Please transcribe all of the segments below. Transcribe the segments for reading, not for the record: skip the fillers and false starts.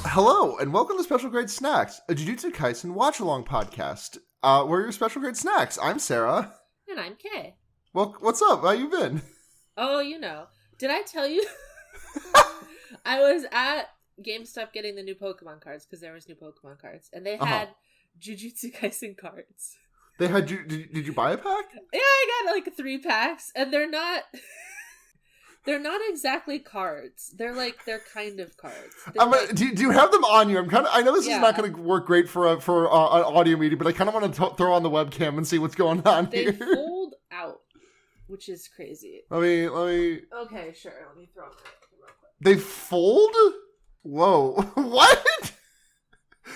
Hello, and welcome to Special Grade Snacks, a Jujutsu Kaisen watch-along podcast. We're your Special Grade Snacks. I'm Sarah. And I'm Kay. Well, what's up? How you been? Oh, you know. Did I tell you? I was at GameStop getting the new Pokemon cards, because there was new Pokemon cards, and they had Jujutsu Kaisen cards. They had, did you buy a pack? Yeah, I got like 3 packs, and they're not... They're not exactly cards. They're kind of cards. Do you have them on you? I know this is not going to work great for an audio meeting, but I kind of want to throw on the webcam and see what's going on here. They fold out, which is crazy. Let me. Okay, sure. Let me throw them real quick. They fold? Whoa! What?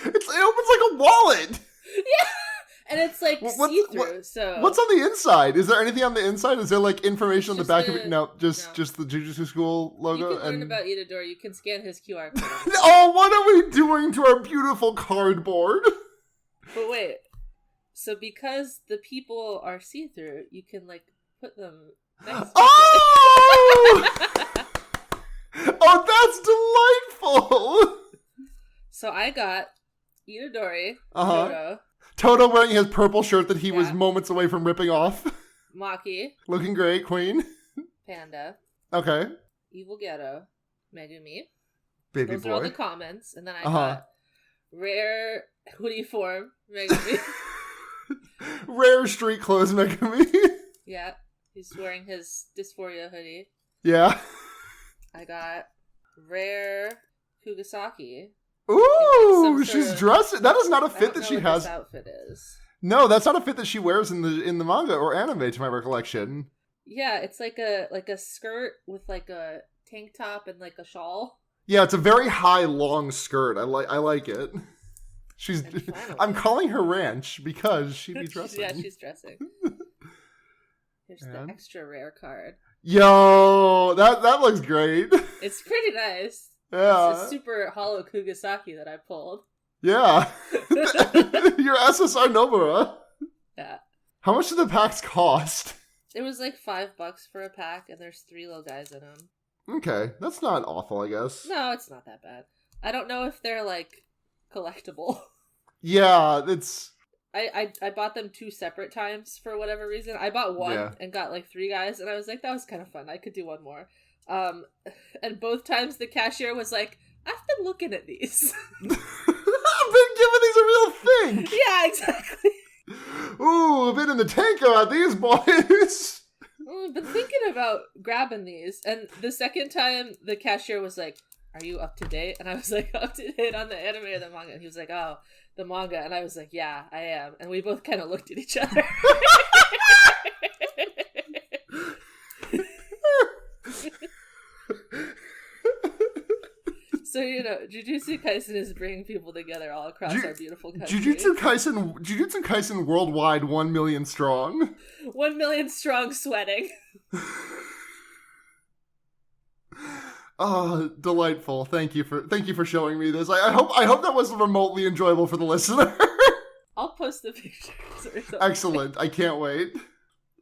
It opens like a wallet. Yeah. And it's like see-through, so... What's on the inside? Is there anything on the inside? Is there like information on the back of it? No, just the Jujutsu School logo. You can learn about Itadori. You can scan his QR code. Oh, what are we doing to our beautiful cardboard? But wait. So because the people are see-through, you can like put them next to Oh, that's delightful! So I got Itadori, Toto wearing his purple shirt that he was moments away from ripping off. Maki. Looking great, Queen. Panda. Okay. Evil Ghetto. Megumi. Baby Those boy. are all the comments. And then I got Rare Hoodie Form Megumi. Rare street clothes Megumi. Yeah. He's wearing his Dysphoria hoodie. Yeah. I got Rare Kugasaki. Ooh, she's dressed. That is not a fit that she has. This outfit is. No, that's not a fit that she wears in the manga or anime, to my recollection. Yeah, it's like a skirt with like a tank top and like a shawl. Yeah, it's a very high, long skirt. I like it. I'm calling her Ranch because she be dressing. Yeah, she's dressing. Here's the extra rare card. Yo, that looks great. It's pretty nice. Yeah. It's a super hollow Kugasaki that I pulled. Yeah. Your SSR Nomura. Yeah. How much did the packs cost? It was like $5 for a pack, and there's 3 little guys in them. Okay. That's not awful, I guess. No, it's not that bad. I don't know if they're, like, collectible. Yeah, it's... I bought them 2 separate times for whatever reason. I bought one and got, like, 3 guys, and I was like, that was kind of fun. I could do one more. And both times the cashier was like, I've been looking at these. I've been giving these a real thing. Yeah, exactly. Ooh, I've been in the tank about these boys. I've been thinking about grabbing these. And the second time the cashier was like, are you up to date? And I was like, up to date on the anime or the manga? And he was like, oh, the manga. And I was like, yeah, I am. And we both kind of looked at each other. So, you know, Jujutsu Kaisen is bringing people together all across our beautiful country. Jujutsu Kaisen worldwide, 1 million strong. 1 million strong sweating. Oh, delightful. Thank you for showing me this. I hope that was remotely enjoyable for the listener. I'll post the pictures or something. Excellent. I can't wait.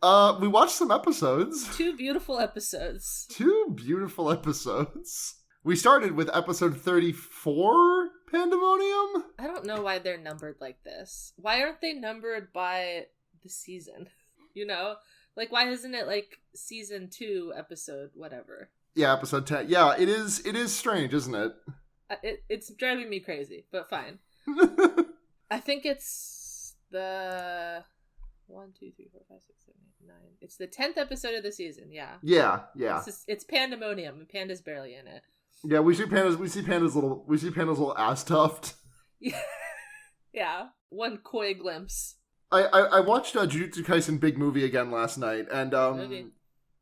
We watched some episodes. 2 beautiful episodes. We started with episode 34, Pandemonium? I don't know why they're numbered like this. Why aren't they numbered by the season? You know? Like, why isn't it, like, season 2, episode whatever? Yeah, episode 10. Yeah, it is strange, isn't it? It's driving me crazy, but fine. I think it's the 1, 2, 3, 4, 5, 6, 7, 8, 9. It's the 10th episode of the season, yeah. Yeah. It's Pandemonium, and Panda's barely in it. Yeah, we see Panda's little ass tuft. Yeah, one coy glimpse. I watched Jujutsu Kaisen Big Movie again last night, and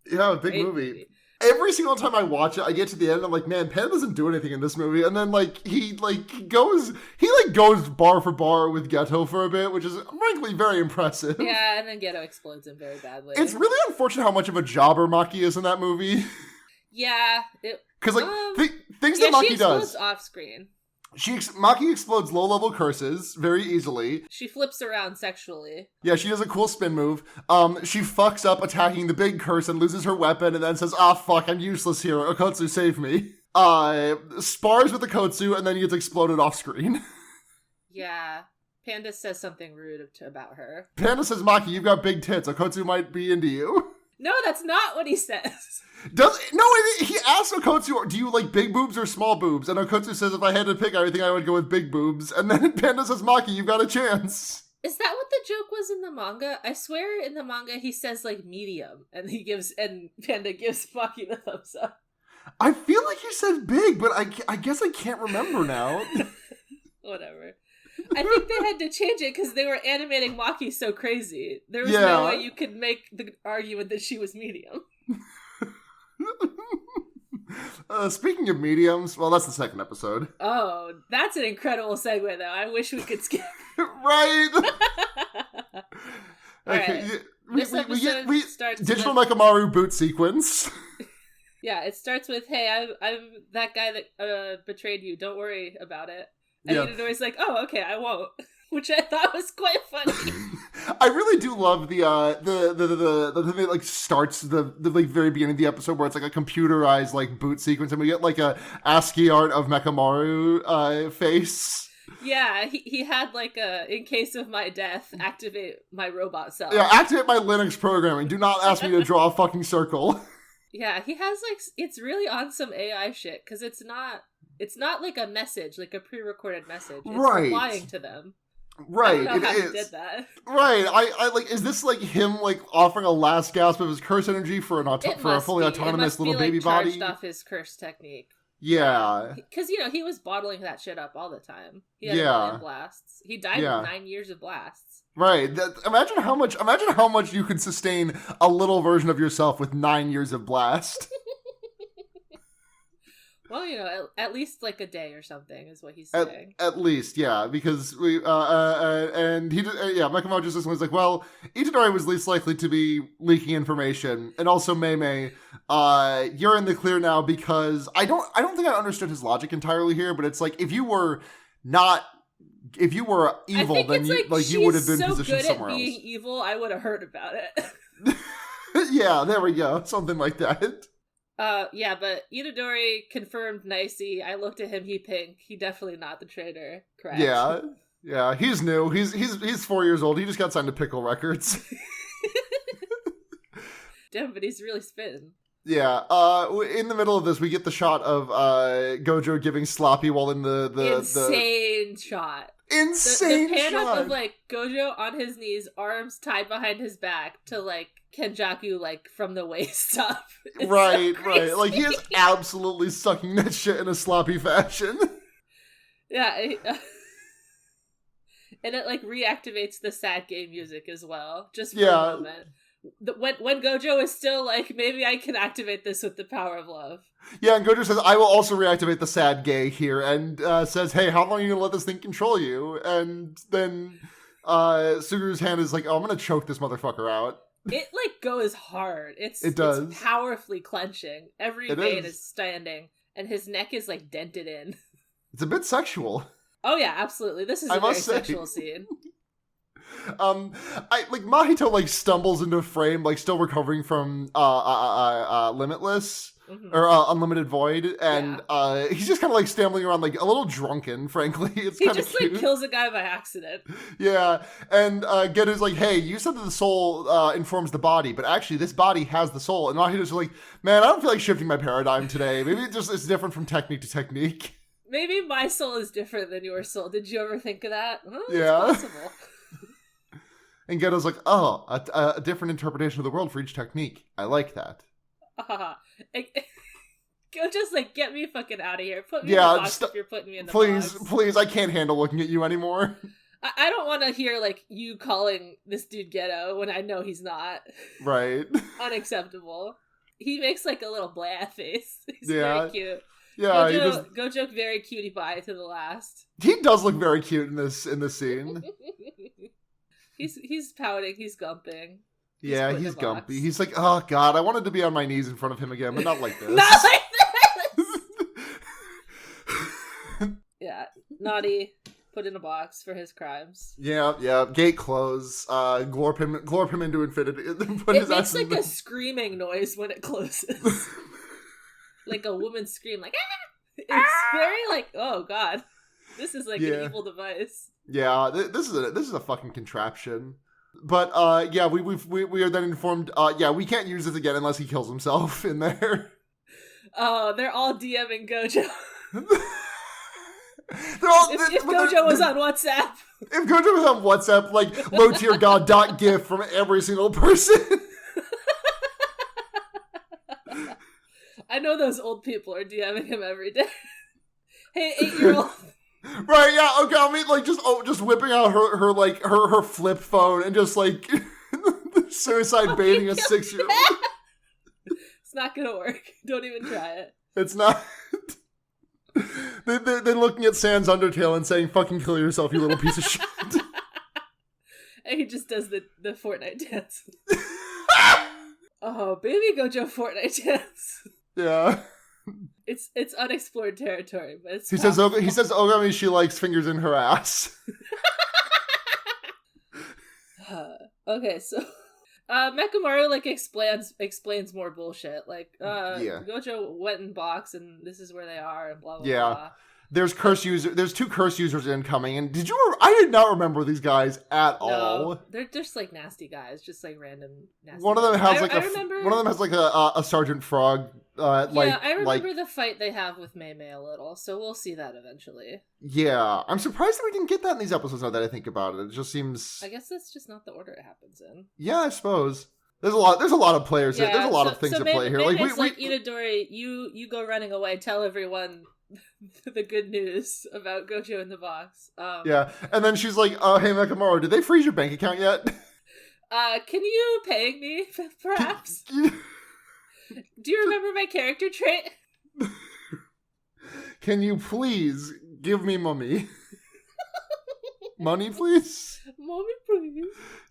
yeah, big movie. Every single time I watch it, I get to the end, I'm like, man, Panda doesn't do anything in this movie, and then he goes bar for bar with Geto for a bit, which is frankly very impressive. Yeah, and then Geto explodes him very badly. It's really unfortunate how much of a jobber Maki is in that movie. Yeah, because things that Maki does off screen. Maki explodes low-level curses very easily. She flips around sexually. Yeah, she does a cool spin move. She fucks up attacking the big curse and loses her weapon and then says, fuck, I'm useless here. Okotsu, save me. Spars with Okotsu and then gets exploded off screen. Yeah. Panda says something rude about her. Panda says, Maki, you've got big tits. Okotsu might be into you. No, that's not what he says. He asks Okotsu, do you like big boobs or small boobs? And Okotsu says, if I had to pick everything, I would go with big boobs. And then Panda says, Maki, you've got a chance. Is that what the joke was in the manga? I swear in the manga he says like medium, and Panda gives Maki the thumbs up. I feel like he said big, but I guess I can't remember now. Whatever. I think they had to change it because they were animating Maki so crazy. There was no way you could make the argument that she was medium. Speaking of mediums, well, that's the second episode. Oh, that's an incredible segue, though. I wish we could skip. Right. Okay. Right. We starts digital Mechamaru boot sequence. Yeah, it starts with, "Hey, I'm that guy that betrayed you. Don't worry about it." And Itadori's like, "Oh, okay, I won't," which I thought was quite funny. I really do love the thing that starts the very beginning of the episode where it's like a computerized boot sequence, and we get a ASCII art of Mechamaru face. Yeah, he had in case of my death, activate my robot self. Yeah, activate my Linux programming. Do not ask me to draw a fucking circle. Yeah, he has it's really on some AI shit because it's not like a message, like a pre-recorded message. It's replying to them. Right, I don't know how he did that. Right, I is this him offering a last gasp of his curse energy for a fully autonomous little baby body? Charged off his curse technique. Yeah, because he was bottling that shit up all the time. He had a million blasts. He died with 9 years of blasts. Right. Imagine how much you could sustain a little version of yourself with 9 years of blast. Well, at least a day or something is what he's saying. At least, yeah, because Mechamaru just was like, well, Itadori was least likely to be leaking information, and also Mei, you're in the clear now because I don't think I understood his logic entirely here, but it's if you were evil, then you would have been positioned somewhere else. Being evil, I would have heard about it. Yeah, there we go, something like that. Yeah, but Itadori confirmed nicey. I looked at him, he pink. He definitely not the traitor. Correct. Yeah, he's new. He's 4 years old. He just got signed to Pickle Records. Damn, but he's really spitting. Yeah, in the middle of this, we get the shot of Gojou giving sloppy while in the insane shot. Insane the pan shot. up of Gojou on his knees, arms tied behind his back to Kenjaku from the waist up. It's right. So he is absolutely sucking that shit in a sloppy fashion. Yeah, and it reactivates the sad game music as well, just for a moment. When Gojou is still maybe I can activate this with the power of love. Yeah, and Gojou says, I will also reactivate the sad gay here, and says, hey, how long are you going to let this thing control you? And then Suguru's hand is oh, I'm going to choke this motherfucker out. It goes hard. It does. It's powerfully clenching. Every vein is standing, and his neck is dented in. It's a bit sexual. Oh yeah, absolutely. This is a very sexual scene. Mahito stumbles into frame, still recovering from Limitless or Unlimited Void, and he's just kind of stumbling around a little drunken. Frankly, it's kind of cute. He kills a guy by accident. Yeah, and Getu's hey, you said that the soul informs the body, but actually this body has the soul. And Mahito's man, I don't feel like shifting my paradigm today. Maybe it's different from technique to technique. Maybe my soul is different than your soul. Did you ever think of that? Yeah. It's possible. And Geto's a different interpretation of the world for each technique. I like that. Gojo's like, get me fucking out of here. Put me in the box if you're putting me in the box. Please, I can't handle looking at you anymore. I don't want to hear, like, you calling this dude ghetto when I know he's not. Right. Unacceptable. He makes, like, a little blah face. He's very cute. Yeah, Gojo very cutie pie to the last. He does look very cute in this scene. He's pouting, he's gumping. He's gumpy. He's like, oh god, I wanted to be on my knees in front of him again, but not like this. Not like this! Yeah, naughty. Put in a box for his crimes. Yeah. Gate close. Glorp him into infinity. It makes like a screaming noise when it closes. Like a woman's scream, like ah! It's very like, oh god, this is like an evil device. Yeah, this is a fucking contraption. But we are then informed. We can't use this again unless he kills himself in there. Oh, they're all DMing Gojo. If Gojo was on WhatsApp. If Gojo was on WhatsApp, like low tier god .gif from every single person. I know those old people are DMing him every day. Hey, 8-year-old. Right, yeah, okay, I mean, like, just whipping out her flip phone and just, like, suicide baiting a 6-year-old. It's not gonna work. Don't even try it. It's not. They're looking at Sans Undertale and saying, fucking kill yourself, you little piece of shit. And he just does the Fortnite dance. Oh, baby Gojo Fortnite dance. Yeah. It's unexplored territory, but it's he says Ogami she likes fingers in her ass. Okay, so Mechamaru like explains more bullshit. Like Gojo went in box and this is where they are and blah blah blah. There's two curse users incoming, and I did not remember these guys at all. They're just like nasty guys, just like random nasty One of them guys. has like a Sergeant Frog. I remember the fight they have with Mei Mei a little, so we'll see that eventually. Yeah, I'm surprised that we didn't get that in these episodes now that I think about it. It just seems... I guess that's just not the order it happens in. Yeah, I suppose. There's a lot of players here. There's a lot of things to play here. Like Itadori, you go running away, tell everyone the good news about Gojo in the box. Yeah, and then she's like, hey Mechamaru, did they freeze your bank account yet? Can you pay me, perhaps? Do you remember my character trait? Can you please give me money? Money, please? Money, please.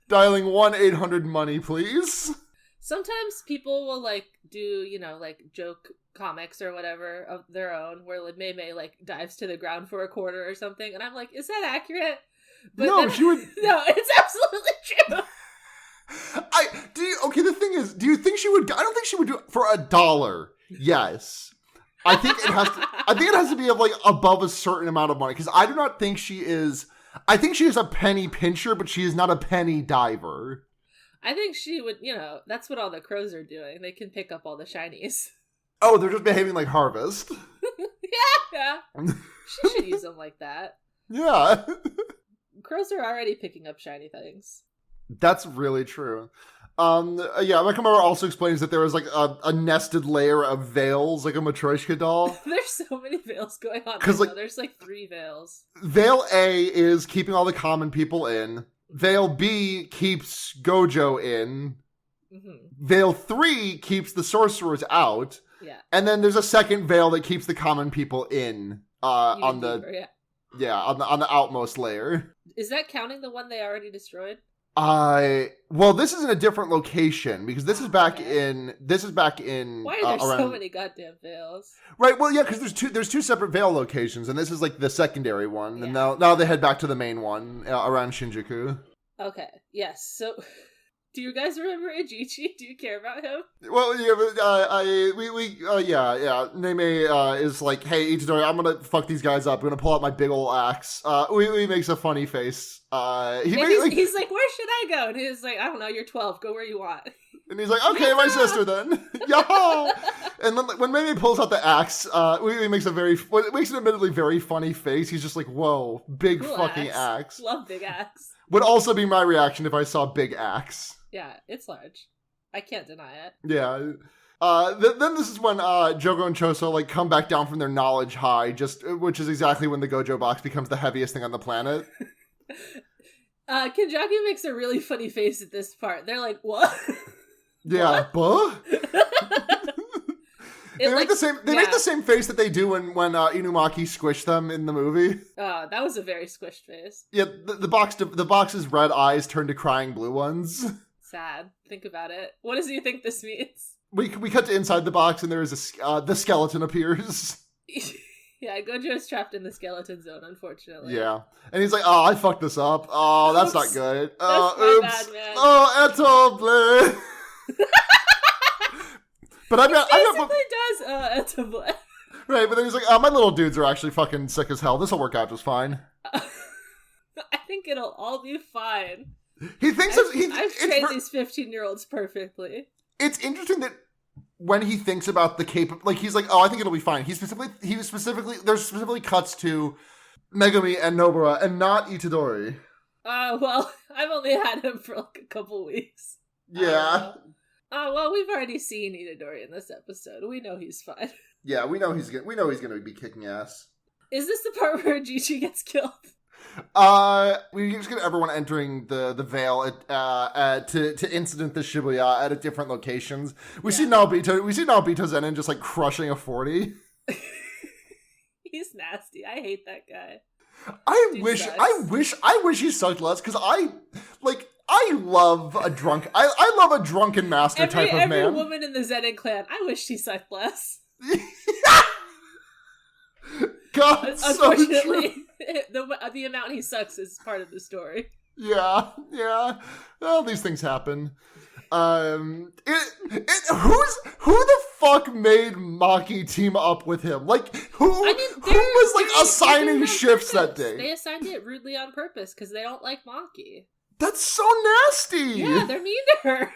Dialing 1-800-MONEY, please. Sometimes people will, like, do, like, joke comics or whatever of their own, where like, Mei Mei, like, dives to the ground for a quarter or something, and I'm like, is that accurate? But no, she would... No, it's absolutely true. The thing is, do you think she would... I don't think she would do it for $1. Yes. I think it has to be of, like, above a certain amount of money, because I do not think she is... I think she is a penny pincher, but she is not a penny diver. I think she would, that's what all the crows are doing. They can pick up all the shinies. Oh, they're just behaving like Harvest. Yeah. She should use them like that. Yeah. Crows are already picking up shiny things. That's really true. Mechamaru also explains that there is like a nested layer of veils, like a Matryoshka doll. There's so many veils going on right now. There's like 3 veils. Veil A is keeping all the common people in. Veil B keeps Gojo in. Mm-hmm. Veil 3 keeps the sorcerers out. Yeah. And then there's a second veil that keeps the common people in. On the outmost layer. Is that counting the one they already destroyed? Well, this is in a different location because this is back in. Why are there so many goddamn veils? Right. Well, yeah, because there's two separate veil locations, and this is like the secondary one, and now they head back to the main one around Shinjuku. Okay. Yes. So, do you guys remember Ijichi? Do you care about him? Well, yeah, but, Neme is like, hey, Itadori, I'm gonna fuck these guys up. I'm gonna pull out my big ol' axe. He makes a funny face. He's like, where should I go? And he's like, I don't know, you're 12. Go where you want. And he's like, okay, my sister then. Yo! And then when Meme pulls out the axe, he makes it makes an admittedly very funny face. He's just like, whoa, big cool fucking axe. Love big axe. Would also be my reaction if I saw big axe. Yeah, it's large. I can't deny it. Yeah. Then this is when Jogo and Choso like come back down from their knowledge high, which is exactly when the Gojou box becomes the heaviest thing on the planet. Kenjaku makes a really funny face at this part. They're like, "What?" Yeah, buh. They make the same face that they do when Inumaki squished them in the movie. That was a very squished face. Yeah, the box's red eyes turn to crying blue ones. Sad. Think about it. What does he think this means? We cut to inside the box and there is the skeleton appears. Yeah, Gojou is trapped in the skeleton zone, unfortunately. Yeah, and he's like, "Oh, I fucked this up. Oh, that's not good. That's my bad, man. Oh, eto bleh." But I does eto. Right, but then he's like, "Oh, my little dudes are actually fucking sick as hell. This will work out just fine." I think it'll all be fine. He thinks I've trained these 15-year-olds perfectly. It's interesting that when he thinks about he's like, "Oh, I think it'll be fine." There's specifically cuts to Megumi and Nobara and not Itadori. Well, I've only had him for like a couple weeks. Yeah. Well, we've already seen Itadori in this episode. We know he's fine. Yeah, we know he's gonna be kicking ass. Is this the part where Jichi gets killed? We just get everyone entering the Veil to incident the Shibuya at different locations. We see Naobito Zenin just like crushing a 40. He's nasty. I hate that guy. I wish he sucked less because I love a drunk. I love a drunken master type of man. Every woman in the Zenin clan. I wish he sucked less. God, unfortunately, so the amount he sucks is part of the story. Yeah. Well, these things happen. Who the fuck made Maki team up with him? Like, who was like assigning shifts that day? They assigned it rudely on purpose because they don't like Maki. That's so nasty. Yeah, they're mean to her.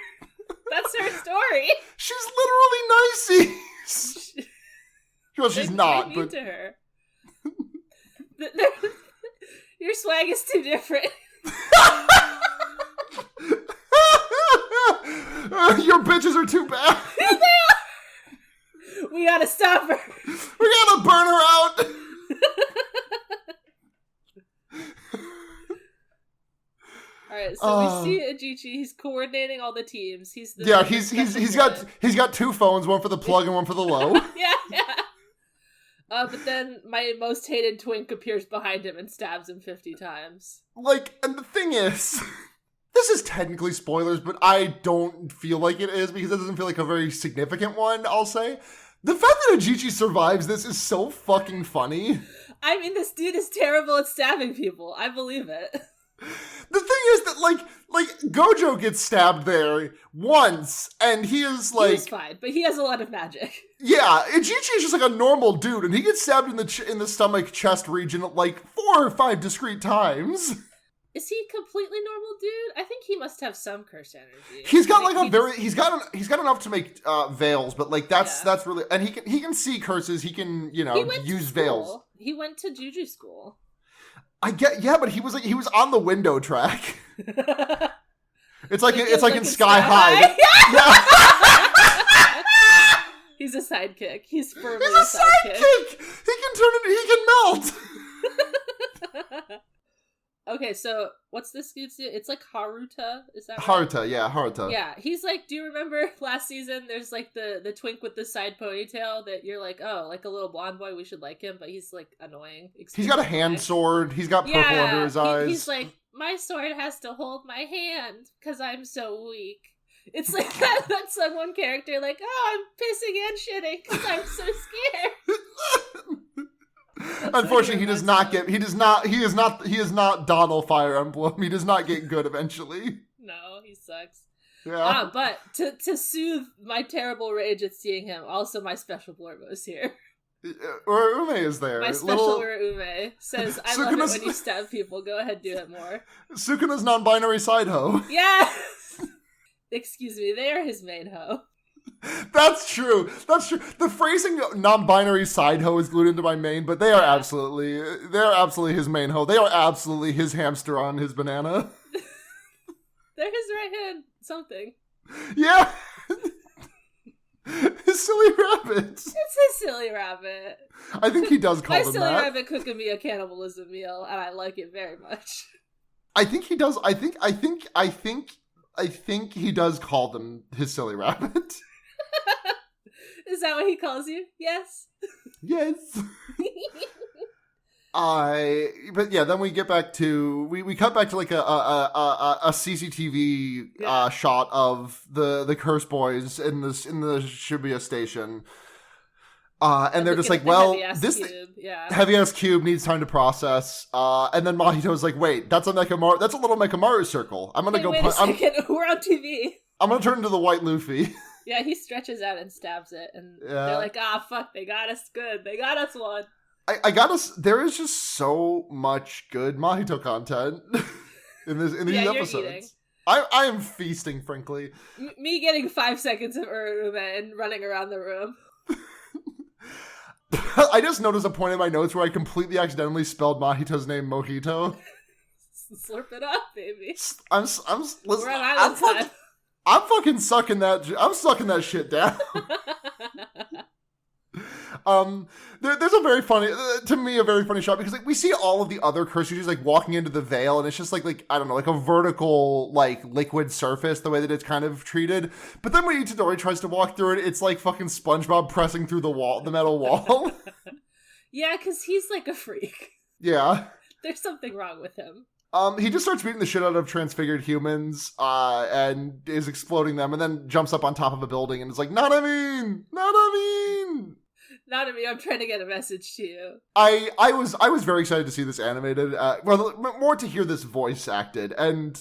That's her story. She's literally nicey. Well, she's not. Mean to her. Your swag is too different. Your bitches are too bad. They are. We gotta stop her. We gotta burn her out. Alright, so we see Ajichi. He's coordinating all the teams. He's got two phones, one for the plug and one for the low. Yeah. But then my most hated twink appears behind him and stabs him 50 times. Like, and the thing is, this is technically spoilers, but I don't feel like it is because it doesn't feel like a very significant one, I'll say. The fact that Ajichi survives this is so fucking funny. I mean, this dude is terrible at stabbing people. I believe it. The thing is that, like Gojou gets stabbed there once, and he is like... He's fine, but he has a lot of magic. Yeah, Ichichi is just like a normal dude, and he gets stabbed in the stomach chest region like 4 or 5 discrete times. Is he a completely normal dude? I think he must have some curse energy. He's got he's got enough to make veils, but like that's really, and he can see curses. He can use veils. He went to Juju school. But he was on the window track. It's like in Sky High. He's a sidekick. He's firmly a sidekick. He can melt. Okay, so what's this dude's name? It's like Haruta, is that right? Haruta. Yeah, he's like, do you remember last season, there's like the twink with the side ponytail that you're like, oh, like a little blonde boy, we should like him, but he's like annoying. He's got a hand sword, he's got purple under his eyes. He's like, my sword has to hold my hand, because I'm so weak. It's like that's like one character like, oh, I'm pissing and shitting, because I'm so scared. Unfortunately, he is not Donald Fire Emblem. He does not get good eventually. No, he sucks. Yeah. But to soothe my terrible rage at seeing him, also my special blurbo is here. Urume is there. My special Urume says, I love it when you stab people. Go ahead, do it more. Sukuna's non-binary side hoe. Yes! Excuse me, they are his main hoe. That's true. The phrasing non-binary side hoe is glued into my main, but they are absolutely his main hoe. They are absolutely his hamster on his banana. They're his right hand something. Yeah. His silly rabbit. It's a silly rabbit. I think he does call My them silly that. rabbit cooking me a cannibalism meal, and I like it very much. I think he does. I think he does call them his silly rabbit. Is that what he calls you? Yes. Yes. But yeah, then we get back to we cut back to like a CCTV shot of the Curse Boys in the Shibuya station. And they're just like, well, this heavy ass cube needs time to process. And then Mahito's like, wait, that's a little Mekamaru circle. I'm gonna go. Wait a second, we're on TV. I'm gonna turn into the white Luffy. Yeah, he stretches out and stabs it, and they're like, fuck, they got us good. They got us one. I got us. There is just so much good Mahito content in these episodes. I am feasting, frankly. Me getting 5 seconds of Urume and running around the room. I just noticed a point in my notes where I completely accidentally spelled Mahito's name Mojito. Slurp it up, baby. We're on island time. I'm fucking sucking that. I'm sucking that shit down. There's a very funny, to me, a very funny shot because like we see all of the other Kursushis like walking into the veil, and it's just like I don't know, like a vertical like liquid surface the way that it's kind of treated. But then when Itadori tries to walk through it, it's like fucking SpongeBob pressing through the metal wall. Yeah, because he's like a freak. Yeah, there's something wrong with him. He just starts beating the shit out of transfigured humans, and is exploding them, and then jumps up on top of a building and is like, not a mean. Not at me. I'm trying to get a message to you. I was very excited to see this animated. Well, more to hear this voice acted, and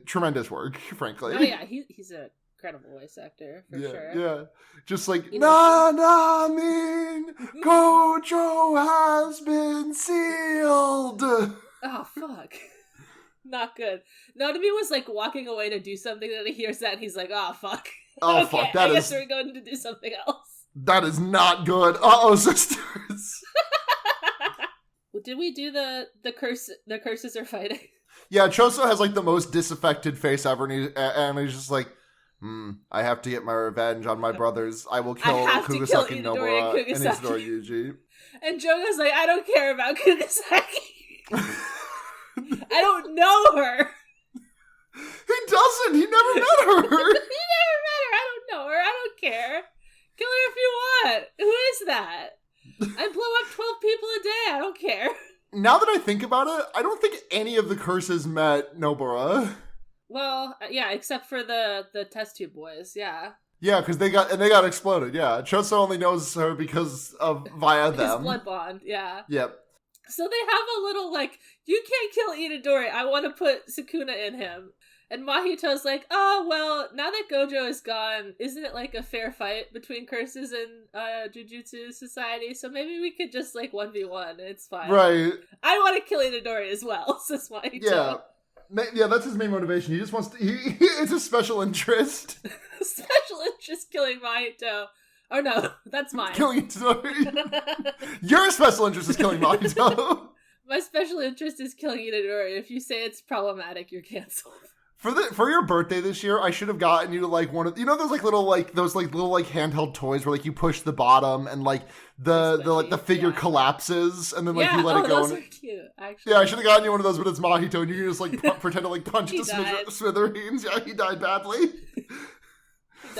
tremendous work, frankly. Oh yeah, he's a incredible voice actor for sure. Yeah, just like na mean Gojou has been sealed. Oh fuck. Not good. Nanami was like walking away to do something, and he hears that and he's like, oh fuck. Oh okay, fuck, I guess we're going to do something else. That is not good. Uh-oh, sisters. Did we do the curse? The curses are fighting. Yeah, Choso has like the most disaffected face ever, and he's just like, I have to get my revenge on my brothers. I will kill Kugasaki Nomura and Isidori Yuji. And Jogo's like, I don't care about Kugasaki. I don't know her. He doesn't. He never met her. He never met her. I don't know her. I don't care. Kill her if you want. Who is that? I blow up 12 people a day. I don't care. Now that I think about it, I don't think any of the curses met Nobara. Well, yeah, except for the test tube boys, yeah. Yeah, because they got exploded, yeah. Choso only knows her because of via them. His blood bond, yeah. Yep. So they have a little, like, you can't kill Itadori. I want to put Sukuna in him. And Mahito's like, oh, well, now that Gojou is gone, isn't it like a fair fight between curses and Jujutsu Society? So maybe we could just like 1v1. It's fine. Right. I want to kill Itadori as well, says Mahito. Yeah, that's his main motivation. He just wants to, it's a special interest. Special interest killing Mahito. Oh no, that's mine. Killing Itadori. Your special interest is killing Mahito. My special interest is killing Itadori. If you say it's problematic, you're canceled. For your birthday this year, I should have gotten you like one of those little handheld toys where like you push the bottom and like the figure collapses and then like you let it go. Those are cute, actually. Yeah, I should have gotten you one of those, but it's Mahito and you can just like pretend to like punch it to smithereens. Yeah, he died badly.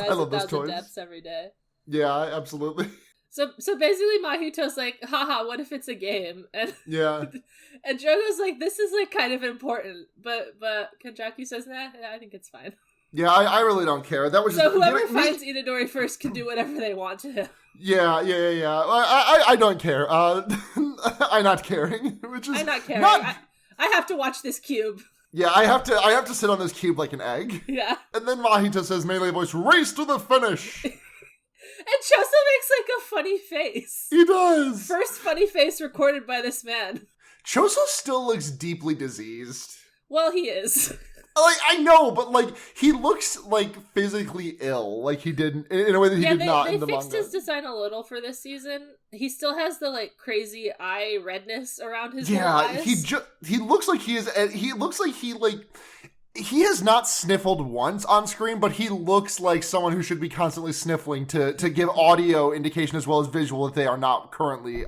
I love those toys. Deaths every day. Yeah, absolutely. So basically Mahito's like, haha, what if it's a game? And yeah. And Jogo's like, this is like kind of important. But Kanjaku says, nah, I think it's fine. Yeah, I really don't care. That was so whoever finds Itadori first can do whatever they want to him. Yeah. I don't care. I'm not caring. I'm not caring. I have to watch this cube. Yeah, I have to sit on this cube like an egg. Yeah. And then Mahito says, melee voice, race to the finish. And Choso makes like a funny face. He does. First funny face recorded by this man. Choso still looks deeply diseased. Well, he is. Like, I know, but like he looks like physically ill, like he did in a way that he did not in the manga. They fixed his design a little for this season. He still has the like crazy eye redness around his eyes. He looks like he is. He looks like he like. He has not sniffled once on screen, but he looks like someone who should be constantly sniffling to give audio indication as well as visual that they are not currently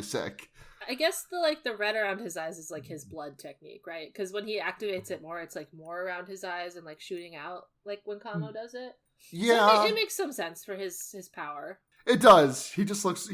sick. I guess the red around his eyes is like his blood technique, right? Because when he activates it more, it's like more around his eyes and like shooting out, like when Kamo does it. Yeah, so it makes some sense for his power. It does. He just looks.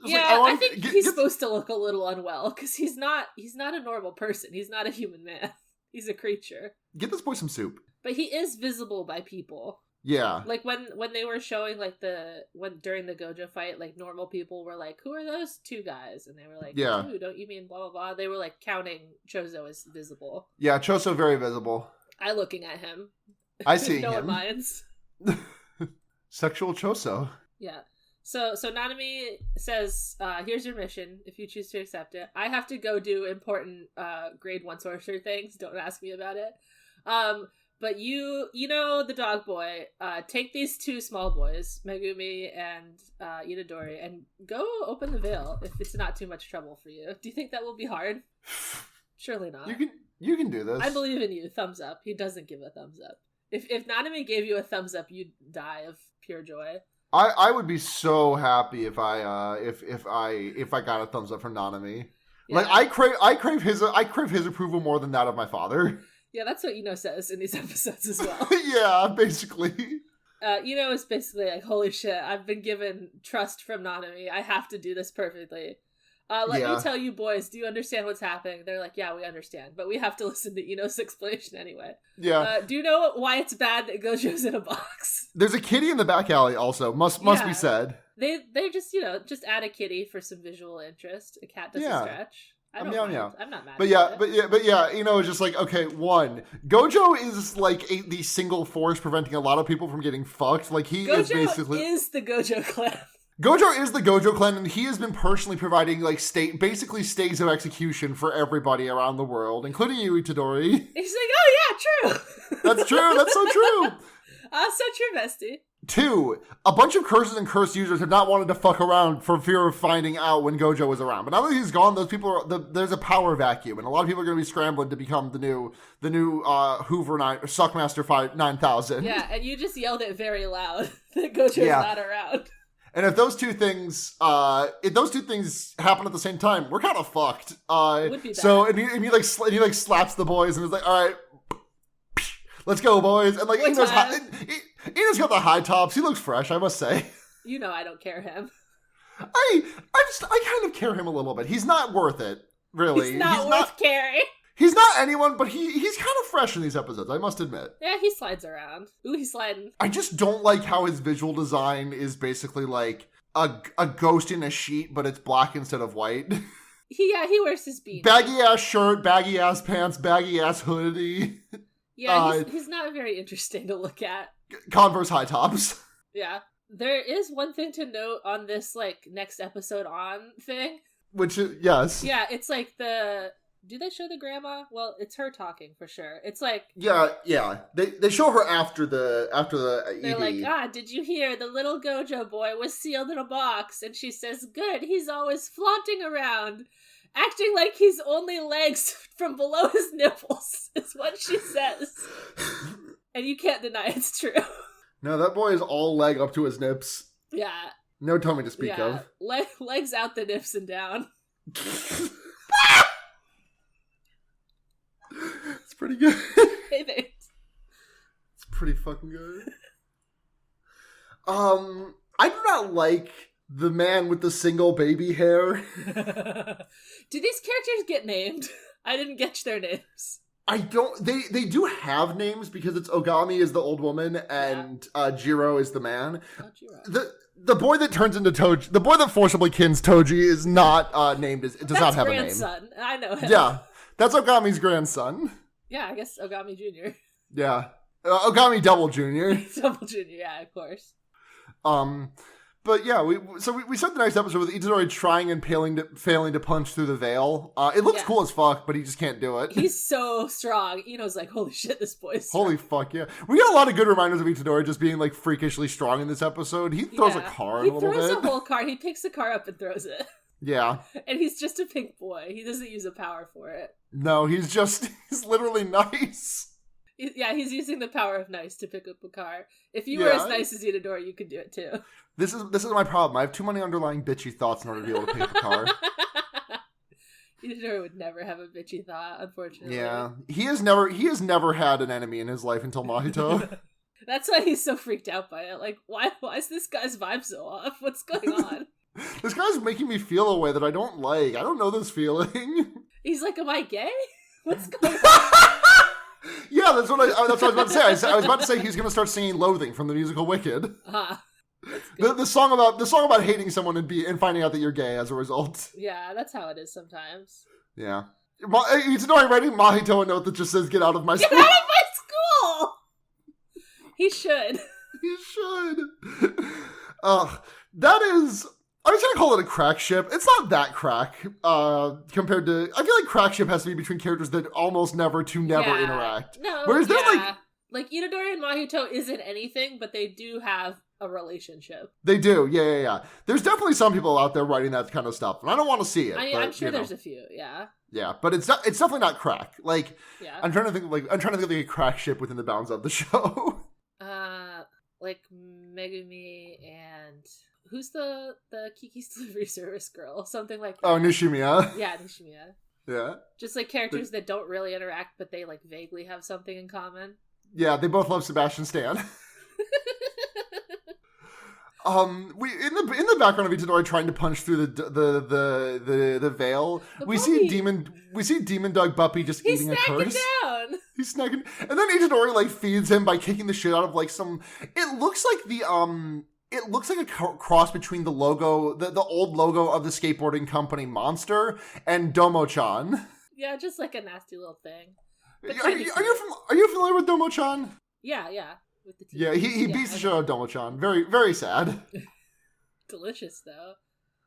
I think he's supposed to look a little unwell because he's not a normal person. He's not a human man. He's a creature. Get this boy some soup. But he is visible by people. Yeah. Like when they were showing like during the Gojou fight, like normal people were like, "Who are those two guys?" And they were like, "Yeah, don't you mean blah blah blah?" They were like counting Chozo as visible. Yeah, Chozo very visible. Looking at him. I see no him. one minds. Sexual Chozo. Yeah. So Nanami says, here's your mission if you choose to accept it. I have to go do important grade 1 sorcerer things. Don't ask me about it. But you know the dog boy, take these 2 small boys, Megumi and Itadori, and go open the veil if it's not too much trouble for you. Do you think that will be hard? Surely not. You can do this. I believe in you. Thumbs up. He doesn't give a thumbs up. If Nanami gave you a thumbs up, you'd die of pure joy. I would be so happy if I got a thumbs up from Nanami. Yeah. Like I crave his approval more than that of my father. Yeah, that's what Ino says in these episodes as well. Yeah, basically. Ino is basically like, holy shit, I've been given trust from Nanami. I have to do this perfectly. Let me tell you boys, do you understand what's happening? They're like, yeah, we understand, but we have to listen to Ino's explanation anyway. Yeah. Do you know why it's bad that Gojou's in a box? There's a kitty in the back alley also, must be said. They just add a kitty for some visual interest. A cat does a stretch. I'm not mad. But yeah, it's just like, okay, one, Gojou is like the single force preventing a lot of people from getting fucked. Like Gojou is the Gojou clan. Gojou is the Gojou clan, and he has been personally providing like basically stays of execution for everybody around the world, including you, Itadori. He's like, oh yeah, true. That's true. That's so true. So true, bestie. 2, a bunch of curses and curse users have not wanted to fuck around for fear of finding out when Gojou is around. But now that he's gone, those people there's a power vacuum, and a lot of people are going to be scrambling to become the new Hoover Suckmaster 9000. Yeah, and you just yelled it very loud that Gojou's not around. And if those two things happen at the same time, we're kind of fucked. Would be bad. So and he slaps the boys and is like, all right, let's go, boys. And like Ino's got the high tops. He looks fresh, I must say. You know I don't care him. I kind of care him a little bit. He's not worth it, really. He's not worth caring. He's not anyone, but he's kind of fresh in these episodes, I must admit. Yeah, he slides around. Ooh, he's sliding. I just don't like how his visual design is basically like a ghost in a sheet, but it's black instead of white. He wears his beanie. Baggy ass shirt, baggy ass pants, baggy ass hoodie. Yeah, he's not very interesting to look at. Converse high tops. Yeah. There is one thing to note on this, like, next episode on thing. Which, yes. Yeah, it's like do they show the grandma? Well, it's her talking for sure. It's like... Yeah. They show her after the They're ED. like, did you hear? The little Gojou boy was sealed in a box. And she says, good, he's always flaunting around. Acting like he's only legs from below his nipples, is what she says. And you can't deny it's true. No, that boy is all leg up to his nips. Yeah. No tummy to speak of. Legs out the nips and down. It's pretty good. Hey, thanks. It's pretty fucking good. I do not like the man with the single baby hair. Do these characters get named? I didn't get their names. I don't. They do have names because it's Ogami is the old woman and Jiro is the man. Oh, Jiro. The boy that turns into Toji, the boy that forcibly kins Toji is not named. It does not have a name. Grandson. I know him. Yeah, that's Ogami's grandson. Yeah, I guess Ogami Jr. Yeah, Ogami Double Jr. Double Jr. Yeah, of course. But yeah, we start the next episode with Itadori trying and failing to punch through the veil. It looks cool as fuck, but he just can't do it. He's so strong. Ino's like, holy shit, this boy's strong. Holy fuck, yeah. We got a lot of good reminders of Itadori just being like freakishly strong in this episode. He throws a car in a little bit. He throws a whole car. He picks the car up and throws it. Yeah. And he's just a pink boy. He doesn't use a power for it. No, he's literally nice. He's using the power of nice to pick up a car. If you were as nice as Itadori, you could do it too. This is my problem. I have too many underlying bitchy thoughts in order to be able to pick up a car. Itadori would never have a bitchy thought, unfortunately. Yeah. He has never had an enemy in his life until Mahito. That's why he's so freaked out by it. Like, why is this guy's vibe so off? What's going on? This guy's making me feel a way that I don't like. I don't know this feeling. He's like, am I gay? What's going on? Yeah, that's what I was about to say. I was about to say he's going to start singing "Loathing" from the musical Wicked. The song about hating someone and finding out that you're gay as a result. Yeah, that's how it is sometimes. Yeah. Itadori writing Mahito a note that just says, "Get out of my school." Get out of my school! He should. He should. That is... I was gonna call it a crack ship. It's not that crack, compared to... I feel like crack ship has to be between characters that almost never interact. No, whereas they're like Itadori and Mahito isn't anything, but they do have a relationship. They do, yeah. There's definitely some people out there writing that kind of stuff, and I don't want to see it. I'm sure there's a few, yeah. Yeah, but it's definitely not crack. Like, yeah. I'm trying to think of a crack ship within the bounds of the show. Like Megumi and who's the Kiki's Delivery Service girl? Something like that. Oh, Nishimiya. Yeah, Nishimiya. Yeah. Just like characters that don't really interact, but they like vaguely have something in common. Yeah, they both love Sebastian Stan. We in the background of Itadori trying to punch through the veil. We see Demon Dog Buppy just eating a curse. Down. He's snacking, and then Itadori like feeds him by kicking the shit out of like some. It looks like a cross between the logo, the old logo of the skateboarding company Monster, and Domo-chan. Yeah, just like a nasty little thing. Are you familiar with Domo-chan? Yeah. With the yeah, he beats the shit out of Domo-chan. Very, very sad. Delicious though.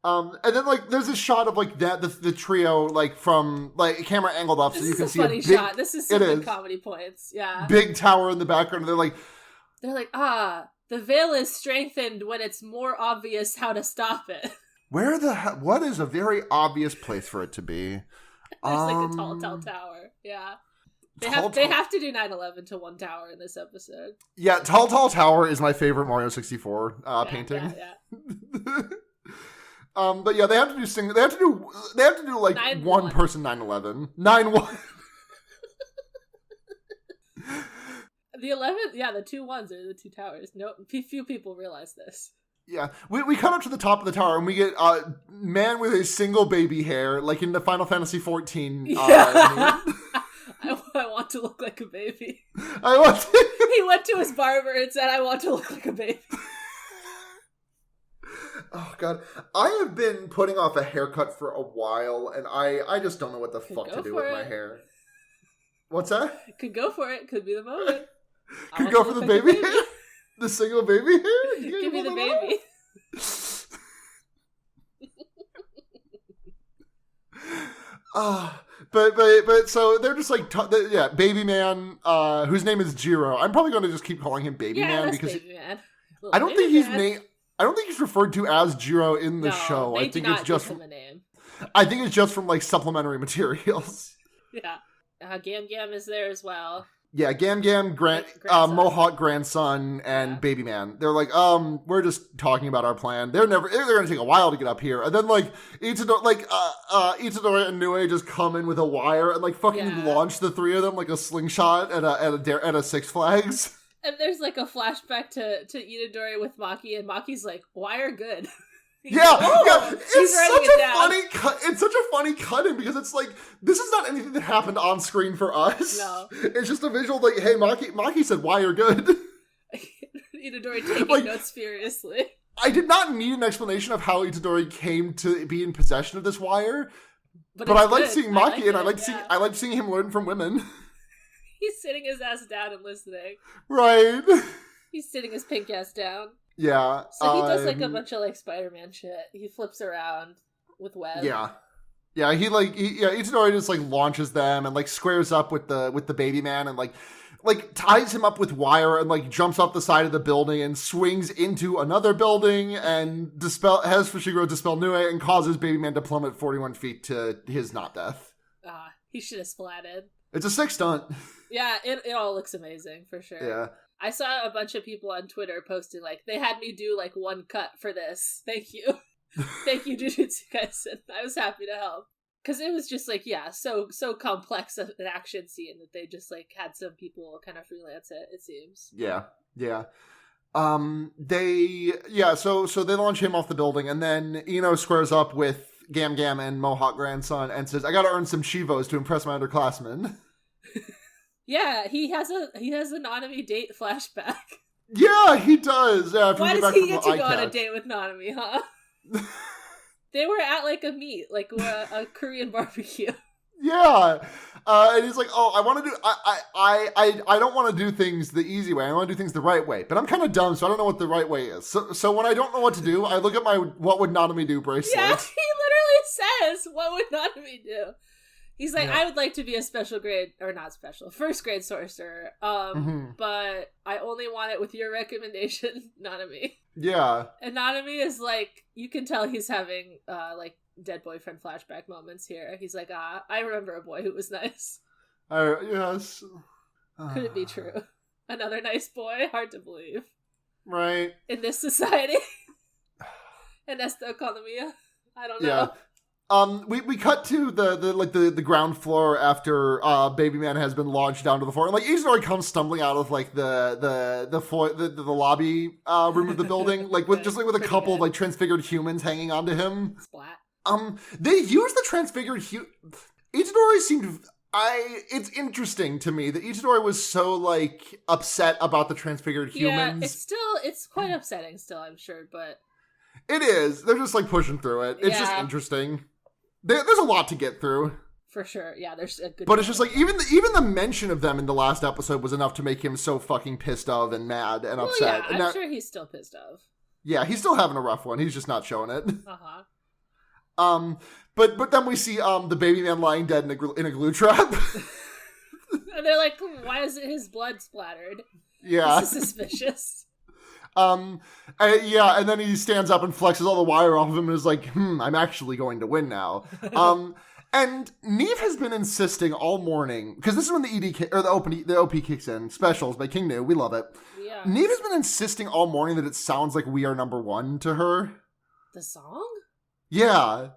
And then like there's a shot of like the trio like from like camera angled up so you can see a big shot. This is some good comedy points. Yeah. Big tower in the background. And they're like the veil is strengthened when it's more obvious how to stop it. What is a very obvious place for it to be? There's like a tall tower. Yeah. They have to do 9/11 to one tower in this episode. Yeah, Tall Tower is my favorite Mario 64 painting. Yeah. But yeah, they have to do like 9/1. One person 9/11. 9/1. The 11th, yeah, the two ones are the two towers. No, few people realize this. Yeah, we come up to the top of the tower and we get man with a single baby hair, like in the Final Fantasy 14. I want to look like a baby. He went to his barber and said, "I want to look like a baby." Oh god, I have been putting off a haircut for a while, and I just don't know what the fuck to do with my hair. What's that? Could go for it. Could be the moment. Could go for the baby hair? The single baby hair? Give me the baby. But so they're just like baby man, whose name is Jiro. I'm probably going to just keep calling him baby man because baby man. I don't think he's referred to as Jiro in the show. I think it's just from a name. I think it's just from like supplementary materials. Yeah, Gam Gam is there as well. Yeah, Gam Gam, Mohawk grandson, and Baby Man. They're like, we're just talking about our plan. They're gonna take a while to get up here. And then like Itadori and Nue just come in with a wire and like fucking launch the three of them like a slingshot at a Six Flags. And there's like a flashback to Itadori with Maki, and Maki's like, wire good. Yeah. It's such a funny cut-in because it's like, this is not anything that happened on screen for us. No. It's just a visual like, hey, Maki said, why you're good. Itadori taking notes furiously. I did not need an explanation of how Itadori came to be in possession of this wire, but I like seeing Maki, and I like seeing him learn from women. He's sitting his ass down and listening. Right. He's sitting his pink ass down. Yeah. So he does like a bunch of like Spider-Man shit. He flips around with web. Yeah. Yeah, Itadori just like launches them and like squares up with the baby man, and like like ties him up with wire and like jumps off the side of the building and swings into another building and has Fushiguro dispel Nue and causes Baby Man to plummet 41 feet to his not death. He should have splatted. It's a sick stunt. Yeah, it all looks amazing for sure. Yeah. I saw a bunch of people on Twitter posting like, they had me do like one cut for this. Thank you. Thank you, Jujutsu Kaisen. I was happy to help. Because it was just like, yeah, so complex an action scene that they just like had some people kind of freelance it seems. Yeah. So they launch him off the building, and then Ino squares up with Gam Gam and Mohawk Grandson and says, I gotta earn some Shivos to impress my underclassmen. Yeah, he has an Nanami date flashback. Yeah, he does. Why does he get to go on a date with Nanami, huh? They were at like a meet, like a Korean barbecue. Yeah, and he's like, "Oh, I want to do. I don't want to do things the easy way. I want to do things the right way. But I'm kind of dumb, so I don't know what the right way is. So when I don't know what to do, I look at my "What would Nanami do" bracelet. Yeah, he literally says, "What would Nanami do?" He's like, I would like to be a first grade sorcerer. But I only want it with your recommendation, Nanami. Yeah. And Nanami is like, you can tell he's having like dead boyfriend flashback moments here. He's like, I remember a boy who was nice. Yes. Could it be true? Another nice boy? Hard to believe. Right. In this society. In esta economia. I don't know. Yeah. We cut to the ground floor after Baby Man has been launched down to the floor, and like Izanori comes stumbling out of like the lobby room of the building, like with a couple of like transfigured humans hanging onto him. Splat. They use the transfigured Itadori seemed. It's interesting to me that Itadori was so like upset about the transfigured humans. Yeah, it's quite upsetting still, I'm sure, but it is. They're just like pushing through it. It's just interesting. There's a lot to get through. For sure, yeah, there's a good... But it's just like, even the mention of them in the last episode was enough to make him so fucking pissed off and mad and upset. Yeah, I'm sure he's still pissed off. Yeah, he's still having a rough one. He's just not showing it. Uh-huh. But then we see the Baby Man lying dead in a glue trap. And they're like, why is his blood splattered? Yeah. This is suspicious. And then he stands up and flexes all the wire off of him and is like, I'm actually going to win now. And Neve has been insisting all morning, because this is when the OP kicks in, Specials by King New, we love it. Yeah. Neve has been insisting all morning that it sounds like We Are Number One to her. The song? Yeah.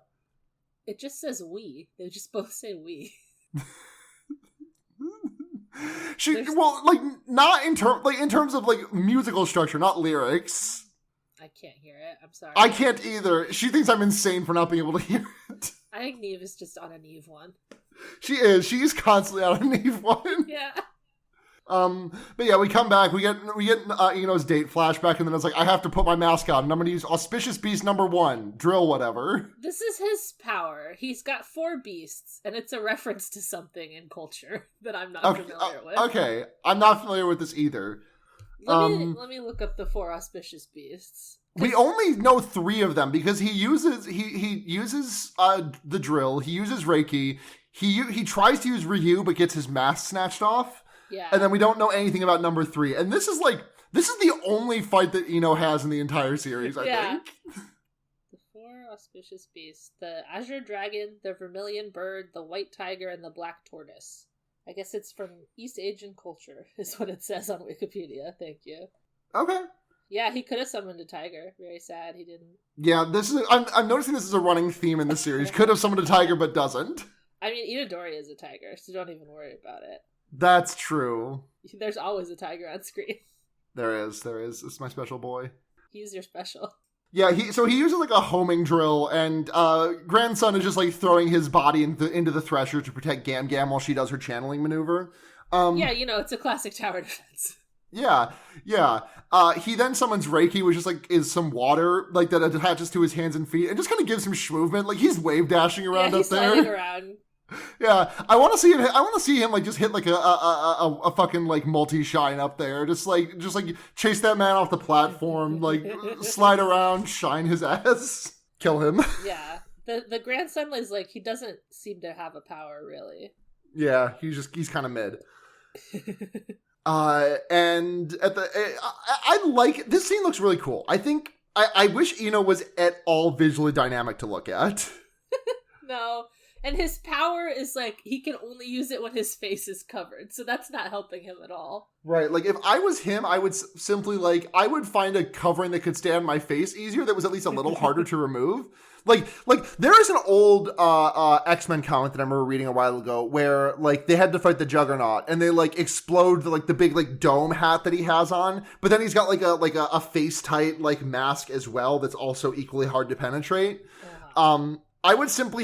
It just says we. They just both say we. Not in terms of like musical structure, not lyrics. I can't hear it. I'm sorry. I can't either. She thinks I'm insane for not being able to hear it. I think Neve is just on a Neve one. She is. She's constantly on a Neve one. Yeah. But yeah, we come back. We get Ino's date flashback, and then it's like, I have to put my mask on, and I'm going to use Auspicious Beast number 1. Drill whatever. This is his power. He's got 4 beasts, and it's a reference to something in culture that I'm not familiar with. Okay, I'm not familiar with this either. Let me look up the 4 Auspicious Beasts. We only know 3 of them because he uses the drill. He uses Reiki. He tries to use Ryu, but gets his mask snatched off. Yeah. And then we don't know anything about number 3. And this is the only fight that Ino has in the entire series, I think. The 4 Auspicious Beasts. The Azure Dragon, the Vermilion Bird, the White Tiger, and the Black Tortoise. I guess it's from East Asian culture, is what it says on Wikipedia. Thank you. Okay. Yeah, he could have summoned a tiger. Very sad he didn't. Yeah, I'm noticing this is a running theme in the series. Could have summoned a tiger, but doesn't. I mean, Itadori is a tiger, so don't even worry about it. That's true. There's always a tiger on screen. There is. It's my special boy. He's your special. Yeah, he uses like a homing drill, and Grandson is just like throwing his body into the thresher to protect Gam Gam while she does her channeling maneuver. It's a classic tower defense. Yeah. He then summons Reiki, which is some water like that attaches to his hands and feet, and just kind of gives him schmovement. Like he's wave dashing around up there. Sliding around. Yeah, I want to see him like just hit like a fucking like multi-shine up there, just like chase that man off the platform, like slide around, shine his ass, kill him. Yeah, the grandson is like, he doesn't seem to have a power really. Yeah, he's kind of mid. And at the I like this scene. Looks really cool. I think I wish Ino was at all visually dynamic to look at. No. And his power is like, he can only use it when his face is covered. So that's not helping him at all. Right. Like, if I was him, I would simply, like, I would find a covering that could stay on my face easier that was at least a little harder to remove. Like, there is an old X-Men comic that I remember reading a while ago where, like, they had to fight the Juggernaut and they, like, explode, the big, like, dome hat that he has on. But then he's got, like a face-tight, like, mask as well that's also equally hard to penetrate. Uh-huh. I would simply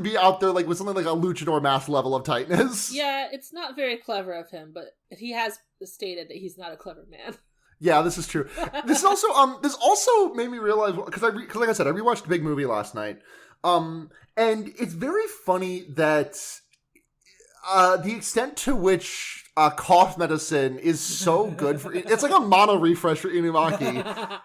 be out there like with something like a luchador mask level of tightness. Yeah, it's not very clever of him, but he has stated that he's not a clever man. Yeah, this is true. This also made me realize, because like I said, I rewatched the Big Movie last night, and it's very funny that the extent to which cough medicine is so good for it's like a mono refresh for Inumaki.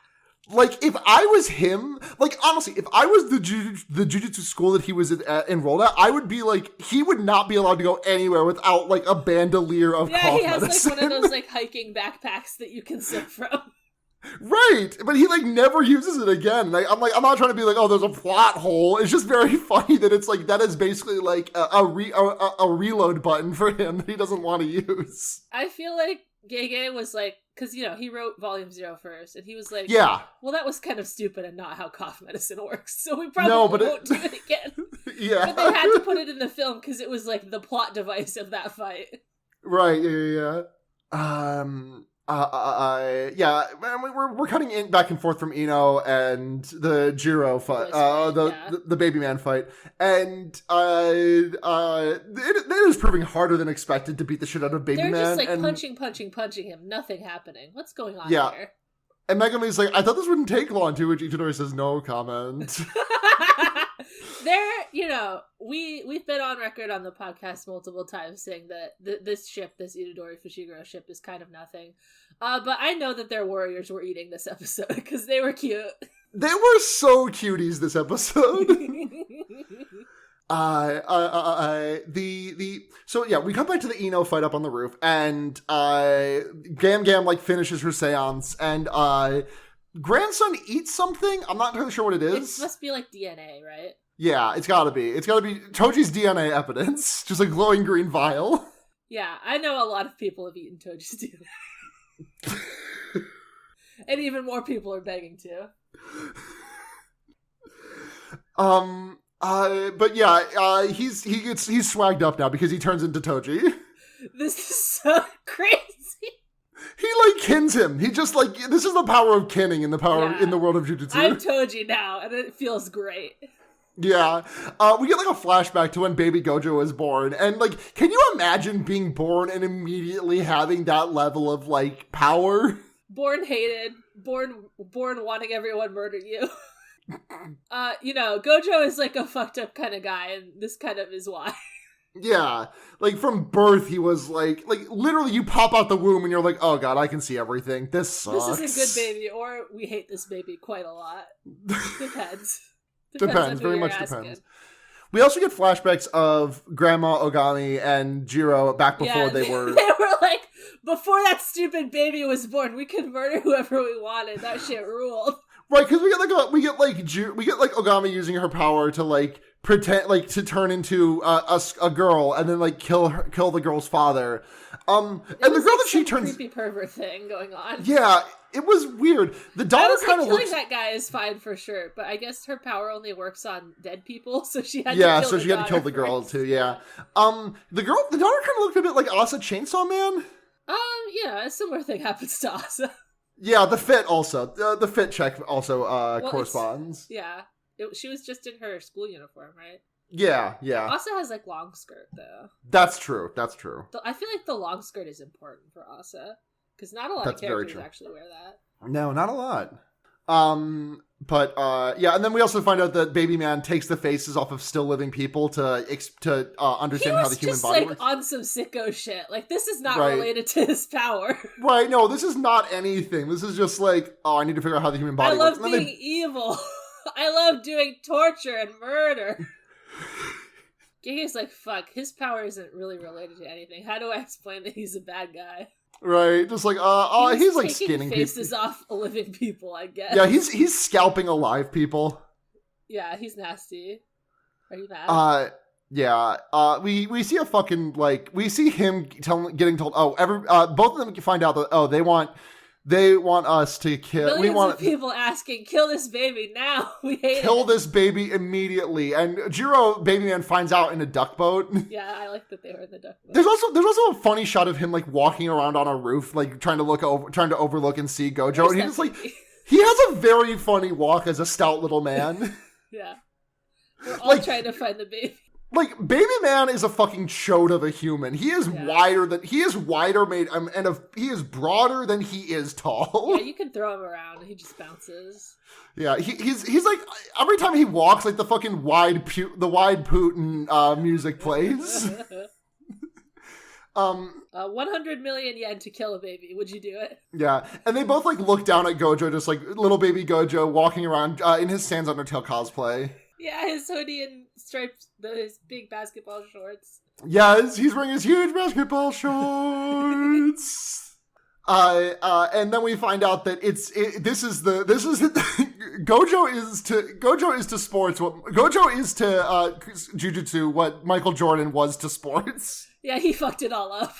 Like, if I was him, like, honestly, if I was the Jujutsu school that he was enrolled at, I would be like, he would not be allowed to go anywhere without, like, a bandolier of cough medicine. Yeah, he has, medicine. Like, one of those, like, hiking backpacks that you can sip from. Right, but he, like, never uses it again. Like, I'm not trying to be like, oh, there's a plot hole. It's just very funny that it's, like, that is basically, like, a reload button for him that he doesn't want to use. I feel like Gege was like, because, you know, he wrote Volume 0 first, and he was like, yeah, well, that was kind of stupid and not how cough medicine works, so we probably won't do it again. Yeah. But they had to put it in the film because it was, like, the plot device of that fight. Right, yeah. Yeah, we're cutting in back and forth from Ino and the Jiro fight, the baby man fight, and it is proving harder than expected to beat the shit out of baby man. They're just like punching him, nothing happening. What's going on here? And Megumi's like, I thought this wouldn't take long, to which Itadori says, no comment. You know, we've been on record on the podcast multiple times saying that this Itadori Fushiguro ship is kind of nothing. But I know that their warriors were eating this episode because they were cute. They were so cuties this episode. So yeah, we come back to the Ino fight up on the roof, and Gam like finishes her seance, and grandson eats something. I'm not entirely sure what it is. It must be like DNA, right? Yeah, it's gotta be. It's gotta be Toji's DNA evidence. Just a glowing green vial. Yeah, I know a lot of people have eaten Toji's DNA. And even more people are begging to. But yeah, he's swagged up now because he turns into Toji. This is so crazy. He like kins him. He just like, this is the power of kinning in the world of Jujutsu. I'm Toji now, and it feels great. Yeah. We get like a flashback to when baby Gojou was born. And like, can you imagine being born and immediately having that level of like power? Born hated, born wanting everyone murdered you. You know, Gojou is like a fucked up kind of guy, and this kind of is why. Yeah. Like from birth, he was like literally you pop out the womb and you're like, oh god, I can see everything. This sucks. This is a good baby, or we hate this baby quite a lot. Depends. Depends, very much depends. We also get flashbacks of Grandma Ogami and Jiro back before they were... They were like, before that stupid baby was born, we could murder whoever we wanted. That shit ruled. Right, because we get Ogami using her power to like pretend like to turn into a girl and then like kill the girl's father. And the girl that she turns creepy pervert thing going on. Yeah. It was weird. The daughter kind of looks... killing that guy is fine for sure, but I guess her power only works on dead people, so she had to kill the girl too, yeah. The daughter kind of looked a bit like Asa Chainsaw Man. Yeah, a similar thing happens to Asa. Yeah, the fit also. The fit check also corresponds. Yeah. She was just in her school uniform, right? Yeah. Asa has like long skirt, though. That's true. I feel like the long skirt is important for Asa. Because not a lot of characters actually wear that. No, not a lot. But yeah, and then we also find out that Baby Man takes the faces off of still living people to understand how the human body works. On some sicko shit. Like, this is not related to his power. Right, no, this is not anything. This is just like, I need to figure out how the human body works. I love being evil. I love doing torture and murder. Genki's like, fuck, his power isn't really related to anything. How do I explain that he's a bad guy? Right, just like, he's like skinning faces people. off living people, I guess. Yeah, he's scalping alive people. Yeah, he's nasty. Are you mad? Yeah. We see a fucking, like, we see him getting told, both of them find out that, they want us to kill. Millions of people asking, kill this baby now. We hate kill this baby immediately. And Jiro, Baby Man, finds out in a duck boat. Yeah, I like that they were in the duck boat. There's also a funny shot of him like walking around on a roof, like trying to overlook and see Gojou. And he's like, he has a very funny walk as a stout little man. Yeah, we're all trying to find the baby. Like, Baby Man is a fucking chode of a human. He is he is broader than he is tall. Yeah, you can throw him around and he just bounces. Yeah, he's like, every time he walks, like the fucking wide Putin music plays. 100 million yen to kill a baby. Would you do it? Yeah, and they both like look down at Gojou, just like little baby Gojou walking around in his Sans Undertale cosplay. Yeah, his hoodie and stripes, his big basketball shorts. Yeah, he's wearing his huge basketball shorts. And then we find out that Gojou is to sports what Gojou is to Jujutsu what Michael Jordan was to sports. Yeah, he fucked it all up.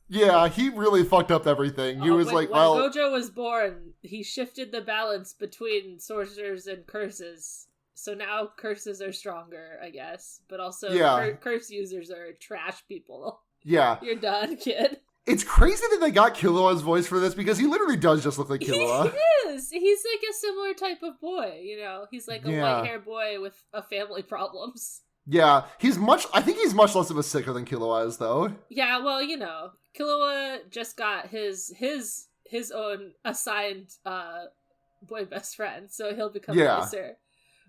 Yeah, he really fucked up everything. He was when Gojou was born, he shifted the balance between sorcerers and curses. So now curses are stronger, I guess. But also curse users are trash people. Yeah. You're done, kid. It's crazy that they got Killua's voice for this because he literally does just look like Killua. He is. He's like a similar type of boy, you know? He's like a white-haired boy with family problems. Yeah. I think he's much less of a sicker than Killua is, though. Yeah, well, you know, Killua just got his own assigned boy best friend, so he'll become nicer.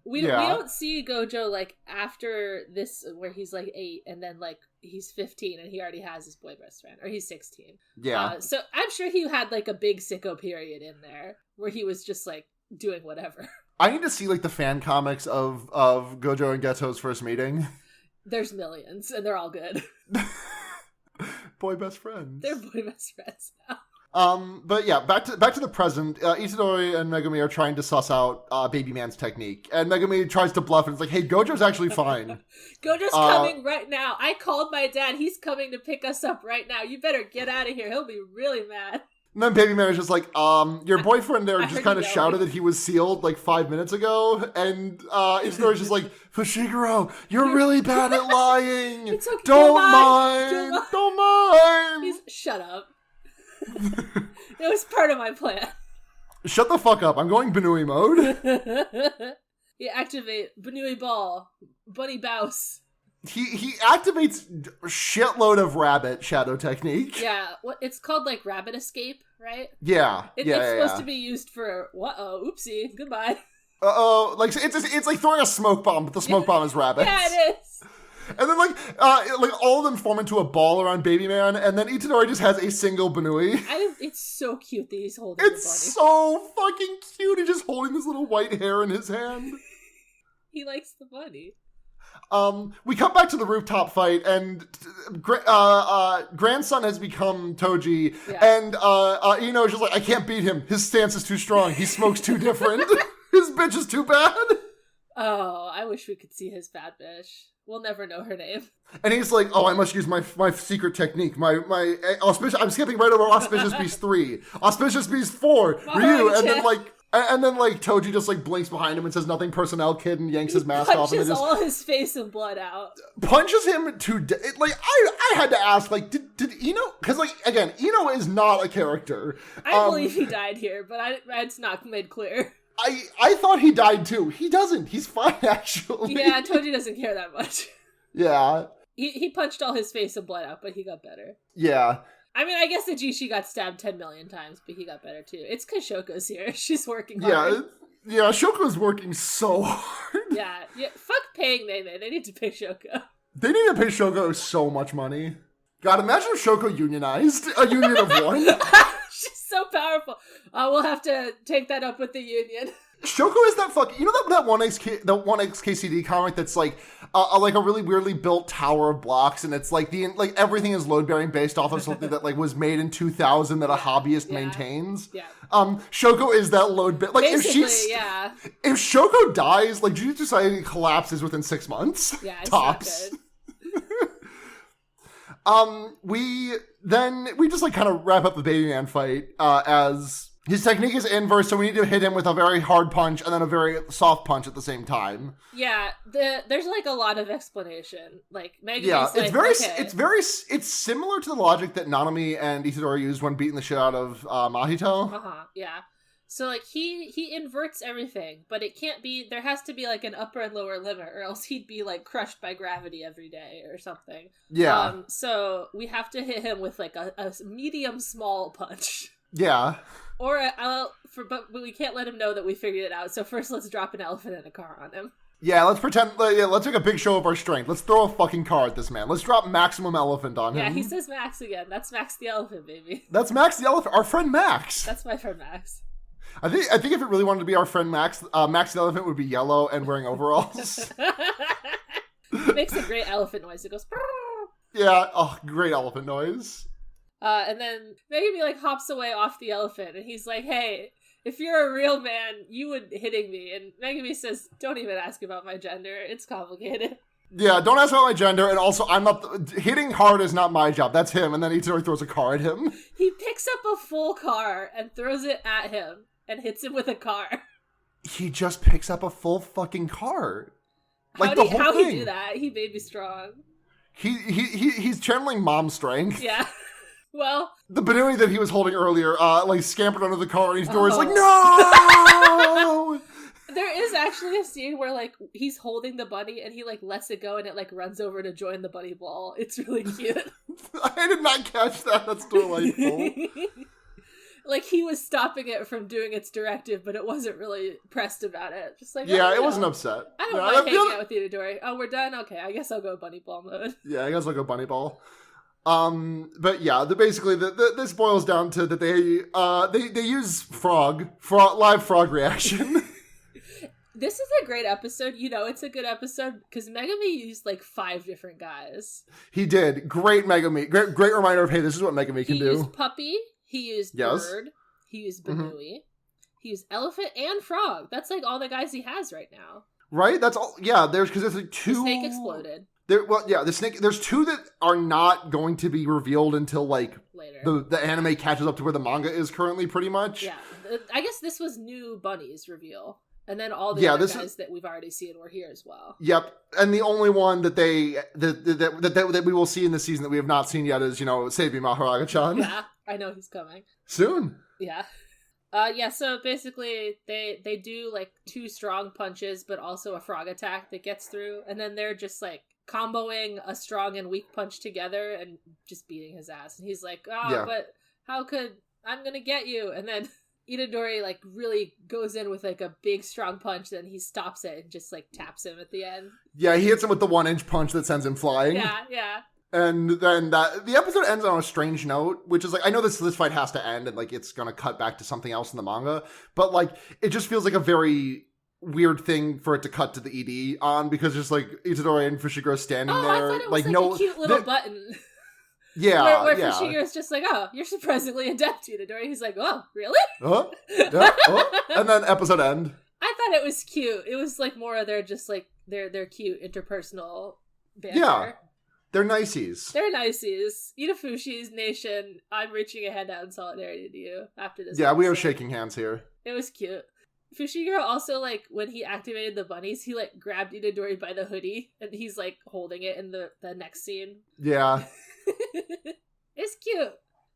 We don't see Gojou, like, after this, where he's, like, 8, and then, like, he's 15, and he already has his boy best friend. Or he's 16. Yeah. So I'm sure he had, like, a big sicko period in there, where he was just, like, doing whatever. I need to see, like, the fan comics of Gojou and Geto's first meeting. There's millions, and they're all good. Boy best friends. They're boy best friends now. But yeah, back to the present. Itadori and Megumi are trying to suss out Baby Man's technique, and Megumi tries to bluff, and it's like, "Hey, Gojou's actually fine. Gojou's coming right now. I called my dad. He's coming to pick us up right now. You better get out of here. He'll be really mad." And then Baby Man is just like, "Your boyfriend there just kind of shouted that he was sealed like 5 minutes ago," and Itadori's just like, "Fushiguro, you're really bad at lying. It's okay. Don't mind. Shut up." It was part of my plan. Shut the fuck up. I'm going Banui mode. You activate Banui Ball. Bunny Bouse. He activates a shitload of rabbit shadow technique. Yeah, it's called like rabbit escape, right? Yeah. It's supposed to be used for oopsie, goodbye. Like it's like throwing a smoke bomb, but the smoke bomb is rabbits. Yeah, it is. And then, like all of them form into a ball around Baby Man, and then Itadori just has a single Banui. It's so cute that he's holding the bunny. It's so fucking cute. He's just holding this little white hair in his hand. He likes the bunny. We come back to the rooftop fight, and grandson has become Toji, and Ino's just like, I can't beat him. His stance is too strong. He smokes too different. His bitch is too bad. Oh, I wish we could see his bad bitch. We'll never know her name. And he's like, I must use my secret technique. My auspicious. I'm skipping right over Auspicious Beast 3. Auspicious Beast 4. Ryu. And then Toji just like blinks behind him and says nothing personnel, kid, and yanks his mask off. And punches all his face and blood out. Punches him to death. Like, I had to ask, like, did Ino? Because, like, again, Ino is not a character. I believe he died here, but it's not made clear. I thought he died too. He doesn't. He's fine, actually. Yeah, Toji doesn't care that much. Yeah. He punched all his face and blood out, but he got better. Yeah. I mean, I guess the Jishi got stabbed 10 million times, but he got better too. It's because Shoko's here. She's working hard. Yeah, Shoko's working so hard. Yeah. Fuck paying Mei. They need to pay Shoko. They need to pay Shoko so much money. God, imagine if Shoko unionized. A union of one. She's so powerful. We'll have to take that up with the union. Shoko is that that one XKCD comic that's like like a really weirdly built tower of blocks, and it's like everything is load bearing based off of something that like was made in 2000 that a hobbyist maintains. Yeah. Shoko is that load like basically, if Shoko dies, like Jujutsu Kaisen collapses within 6 months. Yeah, it's tops. not good. We just like kind of wrap up the baby man fight as his technique is inverse, so we need to hit him with a very hard punch and then a very soft punch at the same time. Yeah, there's like a lot of explanation. Like Megumi's it's similar to the logic that Nanami and Itadori used when beating the shit out of Mahito. Yeah. So like he inverts everything, but it can't be. There has to be like an upper and lower limit, or else he'd be like crushed by gravity every day or something. Yeah. So we have to hit him with like a medium small punch. Yeah. But we can't let him know that we figured it out. So first, let's drop an elephant in a car on him. Yeah, let's pretend. Let's make a big show of our strength. Let's throw a fucking car at this man. Let's drop maximum elephant on him. Yeah, he says Max again. That's Max the elephant, baby. That's Max the elephant. Our friend Max. That's my friend Max. I think if it really wanted to be our friend Max, Max the elephant would be yellow and wearing overalls. It makes a great elephant noise. It goes. Yeah. Oh, great elephant noise. And then Megumi like hops away off the elephant, and he's like, "Hey, if you're a real man, you would hitting me." And Megumi says, "Don't even ask about my gender. It's complicated." Yeah, don't ask about my gender, and also hitting hard is not my job. That's him. And then Itadori throws a car at him. He picks up a full car and throws it at him and hits him with a car. He just picks up a full fucking car. Like How he do that? He baby strong. He's channeling mom strength. Yeah. Well, the Banui that he was holding earlier, like scampered under the car, and Itadori's like, no! There is actually a scene where like he's holding the bunny and he like lets it go and it like runs over to join the bunny ball. It's really cute. I did not catch that. That's delightful. Like he was stopping it from doing its directive, but it wasn't really pressed about it. Just like it wasn't upset. I don't mind hanging out with Itadori. Oh, we're done. Okay, I guess I'll go bunny ball mode. Yeah, I guess I'll go bunny ball. But yeah, basically this boils down to that they use live frog reaction. This is a great episode. You know, it's a good episode because Megumi used like 5 different guys. He did. Great Megumi. Great reminder of, hey, this is what Megumi can do. He used Puppy. He used Bird. He used Banui. He used Elephant and Frog. That's like all the guys he has right now. Right? That's all. Yeah, there's like 2. The snake exploded. The snake. There's 2 that are not going to be revealed until like later. The anime catches up to where the manga is currently, pretty much. Yeah, I guess this was new bunnies reveal, and then all the other guys that we've already seen were here as well. Yep, and the only one that that we will see in the season that we have not seen yet is Seibi Maharaga-chan. Yeah, I know he's coming soon. Yeah. So basically they do like 2 strong punches, but also a frog attack that gets through, and then they're just like comboing a strong and weak punch together and just beating his ass. And he's like, but how could I'm gonna get you? And then Itadori like really goes in with like a big strong punch, then he stops it and just like taps him at the end. Yeah, he hits him with the 1-inch punch that sends him flying. Yeah. And then the episode ends on a strange note, which is like, I know this fight has to end and like it's gonna cut back to something else in the manga, but like it just feels like a very weird thing for it to cut to the ED on, because just like Itadori and Fushiguro standing there. I thought it was like a cute little button. Yeah, where Fushigiro's just like, oh, you're surprisingly adept, Itadori. He's like, oh, really? And then episode end. I thought it was cute. It was like more of their just like their cute interpersonal banter. Yeah. They're niceys. Itafushi's nation, I'm reaching a hand out in solidarity to you after this. Yeah, we are shaking hands here. It was cute. Fushiguro also, like, when he activated the bunnies, he, like, grabbed Itadori by the hoodie, and he's, like, holding it in the next scene. Yeah. It's cute.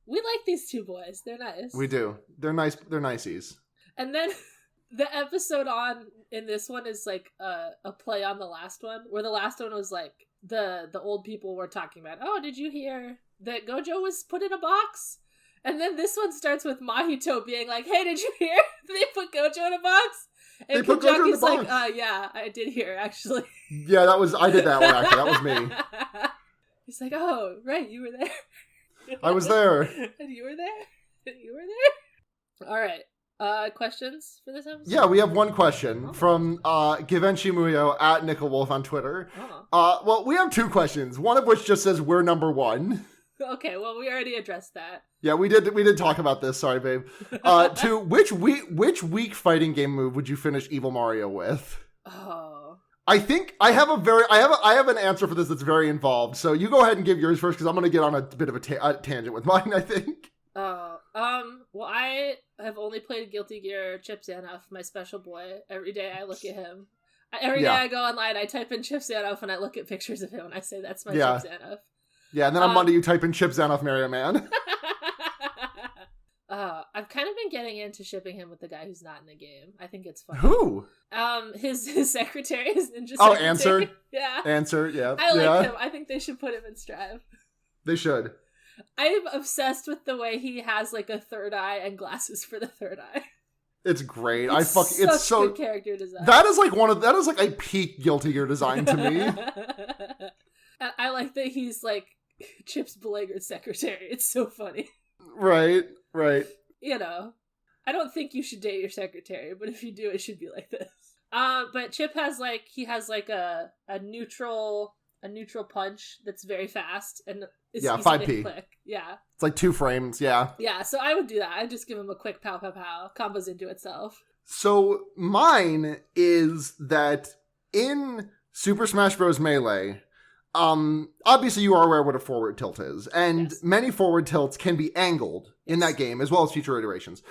We like these 2 boys. They're nice. We do. They're nice. They're niceys. And then the episode in this one is, like, a play on the last one, where the last one was, like, the old people were talking about, oh, did you hear that Gojou was put in a box? And then this one starts with Mahito being like, hey, did you hear they put Gojou in a box? And Kajaki's like, yeah, I did hear, actually. Yeah, I did that one, actually. That was me. He's like, oh, right, you were there. I was there. And you were there. And you were there. All right. Questions for this episode? Yeah, we have one question from Givenchy Muyo at Nickelwolf on Twitter. Well, we have two questions. One of which just says we're number one. Okay, well, we already addressed that. Yeah, we did talk about this. Sorry, babe. To which weak fighting game move would you finish Evil Mario with? Oh. I think I have an answer for this that's very involved. So you go ahead and give yours first because I'm going to get on a bit of a tangent with mine, I think. Well, I have only played Guilty Gear Chip Zanoff, my special boy. Every day I look at him. Every day I go online, I type in Chip Zanoff and I look at pictures of him and I say, that's my Chip Zanoff. Yeah, and then on Monday you type in Chip Zanoff Mario Man. I've kind of been getting into shipping him with the guy who's not in the game. I think it's fun. Who? His secretary, his ninja secretary. Oh, Answer? Yeah. Answer, yeah. I like him. I think they should put him in Strive. They should. I'm obsessed with the way he has like a third eye and glasses for the third eye. It's great. It's so good character design. That is like a peak Guilty Gear design to me. I like that he's like Chip's beleaguered secretary. It's so funny. Right. You know, I don't think you should date your secretary, but if you do, it should be like this. But Chip has a neutral punch that's very fast and it's easy 5p. to click. Yeah. It's like 2 frames, yeah. Yeah, so I would do that. I'd just give him a quick pow pow pow. Combos into itself. So mine is that in Super Smash Bros. Melee, obviously you are aware what a forward tilt is, and many forward tilts can be angled in that game, as well as future iterations.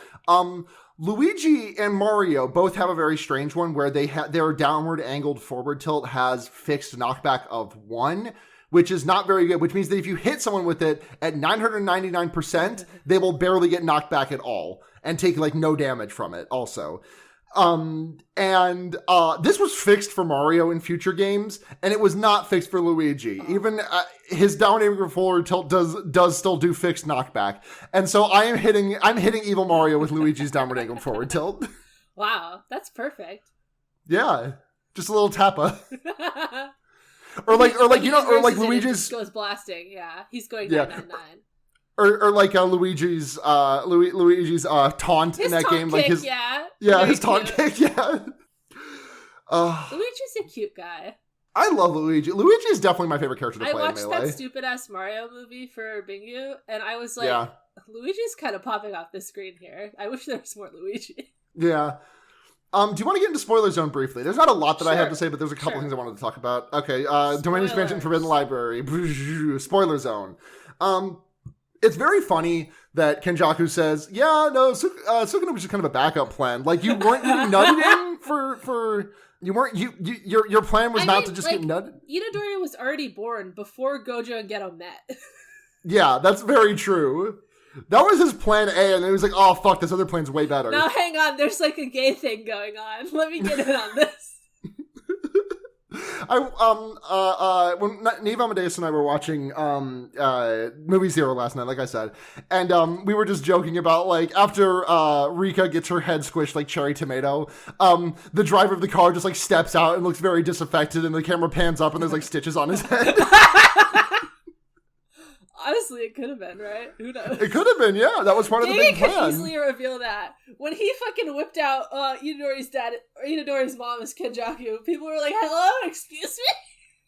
Luigi and Mario both have a very strange one where their downward angled forward tilt has fixed knockback of 1, which is not very good, which means that if you hit someone with it at 999%, they will barely get knocked back at all and take like no damage from it also. This was fixed for Mario in future games, and it was not fixed for Luigi. Even his down aiming forward tilt does still do fixed knockback, and so I'm hitting Evil Mario with Luigi's downward angled forward tilt. Wow, that's perfect. Yeah, just a little tappa. or like Luigi's goes blasting. Yeah, he's going 999. Or like Luigi's taunt his in that taunt game, like kick, his very his taunt kick, yeah. Luigi's a cute guy. I love Luigi. Luigi is definitely my favorite character to play in Melee. I watched that stupid ass Mario movie for Bingu, and I was like, Luigi's kind of popping off the screen here. I wish there was more Luigi. Yeah. Do you want to get into Spoiler Zone briefly? There's not a lot that I have to say, but there's a couple things I wanted to talk about. Okay, Domain Expansion, Forbidden Library, Spoiler Zone. It's very funny that Kenjaku says, Sukuna was just kind of a backup plan. Like, you weren't getting nutted in for you weren't, your plan was not to just get nutted. Itadori was already born before Gojou and Geto met. Yeah, that's very true. That was his plan A, and then he was like, oh, fuck, this other plan's way better. No, hang on, there's like a gay thing going on. Let me get in on this. When Neve Amadeus and I were watching Movie Zero last night, like I said, and we were just joking about like after Rika gets her head squished like cherry tomato, the driver of the car just like steps out and looks very disaffected, and the camera pans up and there's like stitches on his head. Honestly, it could have been, right? Who knows? It could have been, yeah. That was part of the big plan. Could easily reveal that. When he fucking whipped out Itadori's dad, or Itadori's mom as Kenjaku, people were like, hello, excuse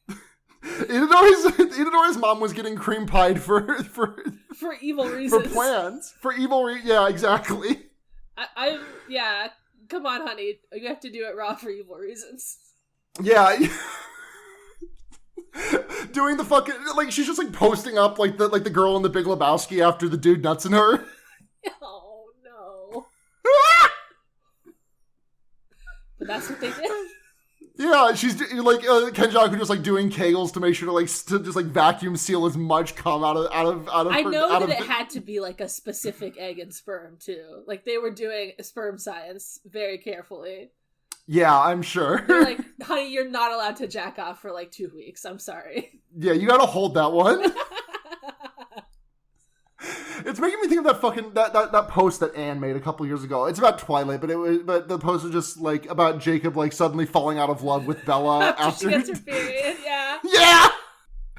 me? Itadori's mom was getting cream pied for evil reasons. For plans. For evil yeah, exactly. Yeah, come on, honey. You have to do it raw for evil reasons. Yeah. Doing the fucking like she's just like posting up like the girl in The Big Lebowski after the dude nuts in her. Oh no! But that's what they did. Yeah, she's like Kenjaku just like doing kegels to make sure to just like vacuum seal as much cum out of I her, know that it had to be like a specific egg and sperm too. Like they were doing sperm science very carefully. Yeah, I'm sure. They're like, honey, you're not allowed to jack off for like 2 weeks. I'm sorry. Yeah, you gotta hold that one. It's making me think of that fucking that post that Anne made a couple years ago. It's about Twilight, but the post was just like about Jacob like suddenly falling out of love with Bella after she gets her period. Yeah. Yeah.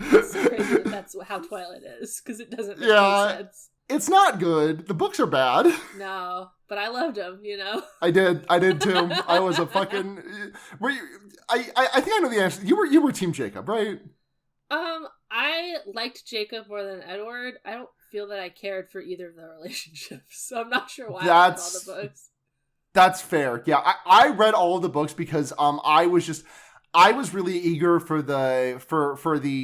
It's so crazy that's how Twilight is because it doesn't make any sense. It's not good. The books are bad. No, but I loved them, you know? I did too. I was a fucking... Were you, I think I know the answer. You were Team Jacob, right? I liked Jacob more than Edward. I don't feel that I cared for either of their relationships, so I'm not sure why I read all the books. That's fair. Yeah, I read all of the books because I was really eager for the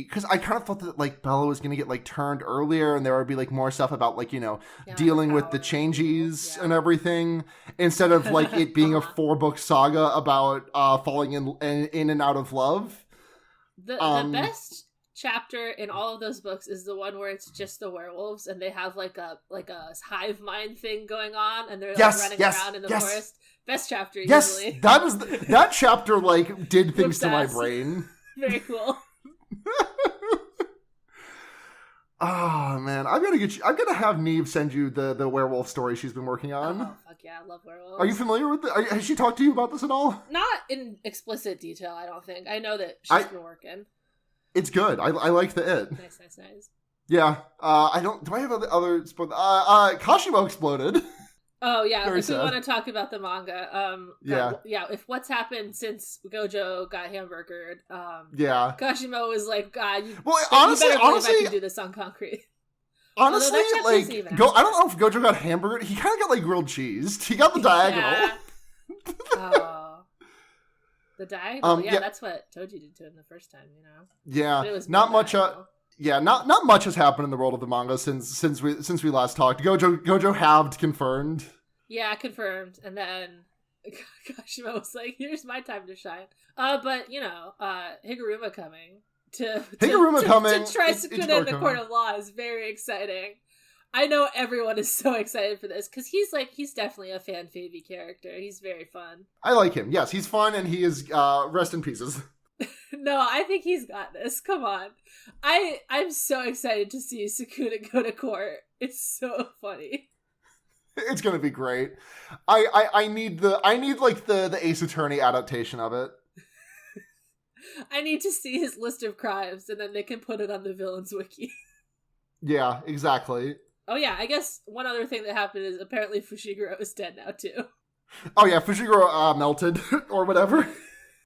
because I kind of thought that like Bella was gonna get like turned earlier and there would be like more stuff about like, you know, dealing with the changes and everything, instead of like it being a 4-book saga about falling in and out of love. The best chapter in all of those books is the one where it's just the werewolves and they have like a hive mind thing going on and they're like running around in the forest. Best chapter, usually. Yes, that chapter like did things to my brain. Very cool. Oh man, I'm gonna have Neve send you the werewolf story she's been working on. Oh fuck yeah, I love werewolves. Are you familiar with it? Has she talked to you about this at all? Not in explicit detail, I don't think. I know that she's been working. It's good. I like it. Nice. Yeah. I don't. Do I have other? Kashimo exploded. Oh yeah. Very if sad. we want to talk about the manga, yeah. If what's happened since Gojou got hamburgered, Kashimo was like, God, honestly, I can do this on concrete. Honestly, like, I don't know if Gojou got hamburgered. He kind of got like grilled cheese. He got the diagonal. Oh. The diagonal, that's what Toji did to him the first time, you know. Yeah, but it was not much. Not much has happened in the world of the manga since we last talked. Gojou halved confirmed. Yeah, confirmed, and then Kashimo was like, "Here's my time to shine." But you know, Higuruma coming to try Sukuna in the court of law is very exciting. I know everyone is so excited for this because he's definitely a fan favy character. He's very fun. I like him. Yes, he's fun and he is rest in pieces. No, I think he's got this. Come on. I'm so excited to see Sukuna go to court. It's so funny. It's gonna be great. I need the Ace Attorney adaptation of it. I need to see his list of crimes and then they can put it on the villains wiki. Yeah, exactly. Oh yeah, I guess one other thing that happened is apparently Fushiguro is dead now too. Oh yeah, Fushiguro melted or whatever.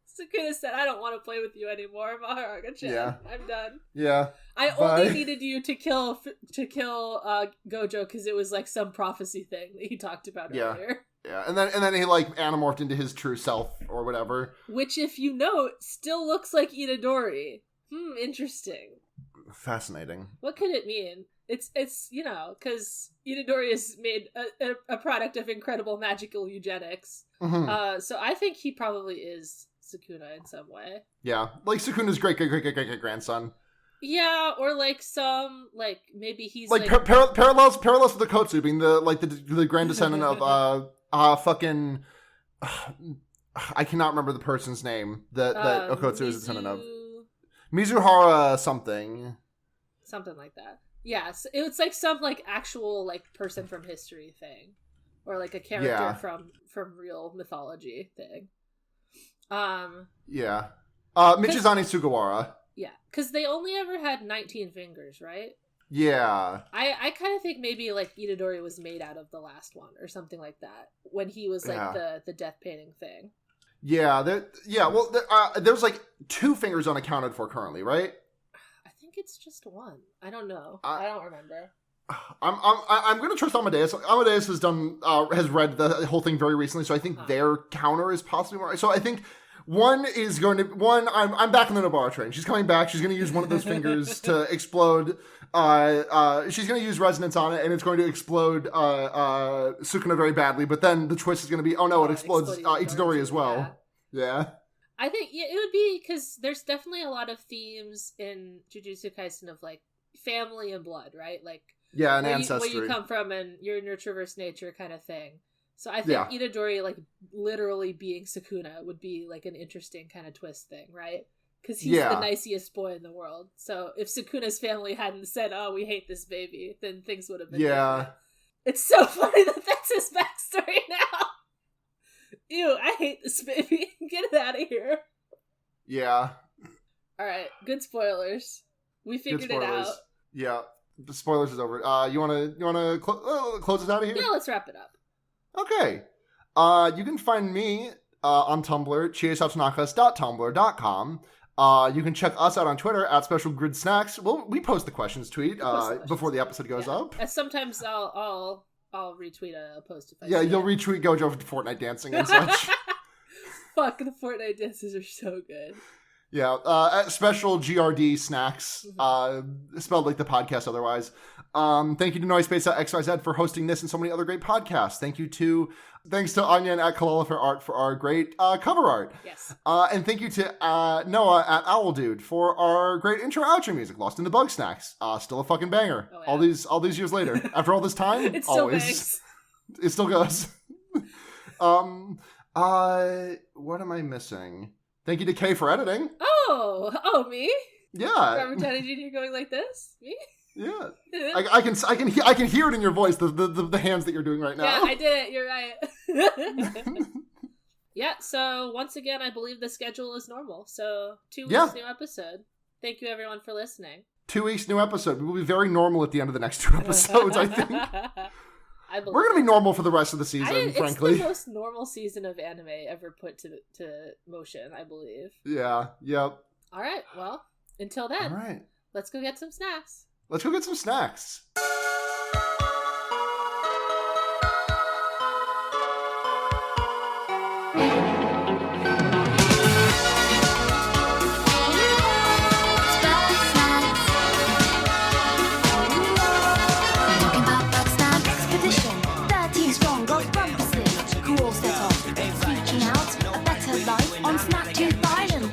Sukuna said, "I don't want to play with you anymore, Maharaga-chan. Yeah. I'm done." Yeah. I only needed you to kill Gojou because it was like some prophecy thing that he talked about earlier. Yeah, and then he like animorphed into his true self or whatever. Which, if you note, still looks like Itadori. Interesting. Fascinating. What could it mean? It's you know, because Itadori is made a product of incredible magical eugenics. Mm-hmm. So I think he probably is Sukuna in some way. Yeah, like Sukuna's great grandson. Yeah, or like some maybe he's like parallels with the Kotsu being the grand descendant of fucking I cannot remember the person's name that Okotsu is descendant of. Mizuhara something like that. Yes, it's like some actual person from history thing, or like a character from real mythology thing. Michizane Sugawara. Yeah, because they only ever had 19 fingers, right? Yeah. I kind of think maybe Itadori was made out of the last one or something like that when he was the death painting thing. Yeah, there's 2 fingers unaccounted for currently, right? I think it's just 1. I don't know. I don't remember. I'm going to trust Amadeus. Amadeus has read the whole thing very recently, so I think their counter is possibly more. So I think I'm back in the Nobara train. She's coming back. She's going to use one of those fingers to explode. She's going to use resonance on it, and it's going to explode Sukuna very badly. But then the twist is going to be, oh no, it explodes Itadori as well. Yeah. I think it would be because there's definitely a lot of themes in Jujutsu Kaisen of family and blood, right? And ancestry. Where you come from and your nurture versus nature kind of thing. So I think Itadori literally being Sukuna would be an interesting kind of twist thing, right? Because he's the nicest boy in the world. So if Sukuna's family hadn't said, "Oh, we hate this baby," then things would have been different. It's so funny that that's his backstory now. Ew, I hate this baby. Get it out of here. Yeah. All right, good spoilers. We figured it out. Yeah. The spoilers is over. You wanna close us out of here? Yeah, let's wrap it up. Okay. You can find me on Tumblr, chiesautonakas.tumblr.com. You can check us out on Twitter at SpecialGridSnacks. Well, we post the questions tweet before the episode goes up. Sometimes I'll retweet a post if I you'll retweet Gojou Fortnite dancing and such. Fuck, the Fortnite dances are so good. Yeah, at Special GRD Snacks, spelled like the podcast otherwise. Thank you to Noisepace.xyz for hosting this and so many other great podcasts. Thanks to Anya and at Kalala for art for our great cover art. Yes. And thank you to Noah at Owl Dude for our great intro outro music, Lost in the Bug Snacks. Still a fucking banger. Oh, yeah. All these years later. After all this time, it still bangs. It still goes. What am I missing? Thank you to Kay for editing. Oh, me? Yeah. Robert Downey Jr. going like this? Me? Yeah. I can hear it in your voice, the hands that you're doing right now. Yeah, I did it. You're right. Yeah, so once again, I believe the schedule is normal. So 2 weeks, new episode. Thank you, everyone, for listening. 2 weeks, new episode. We will be very normal at the end of the next 2 episodes, I think. We're going to be normal for the rest of the season, frankly. It's the most normal season of anime ever put to motion, I believe. Yeah, yep. All right, well, until then, all right. Let's go get some snacks. Let's go get some snacks. On Snack Tooth Island.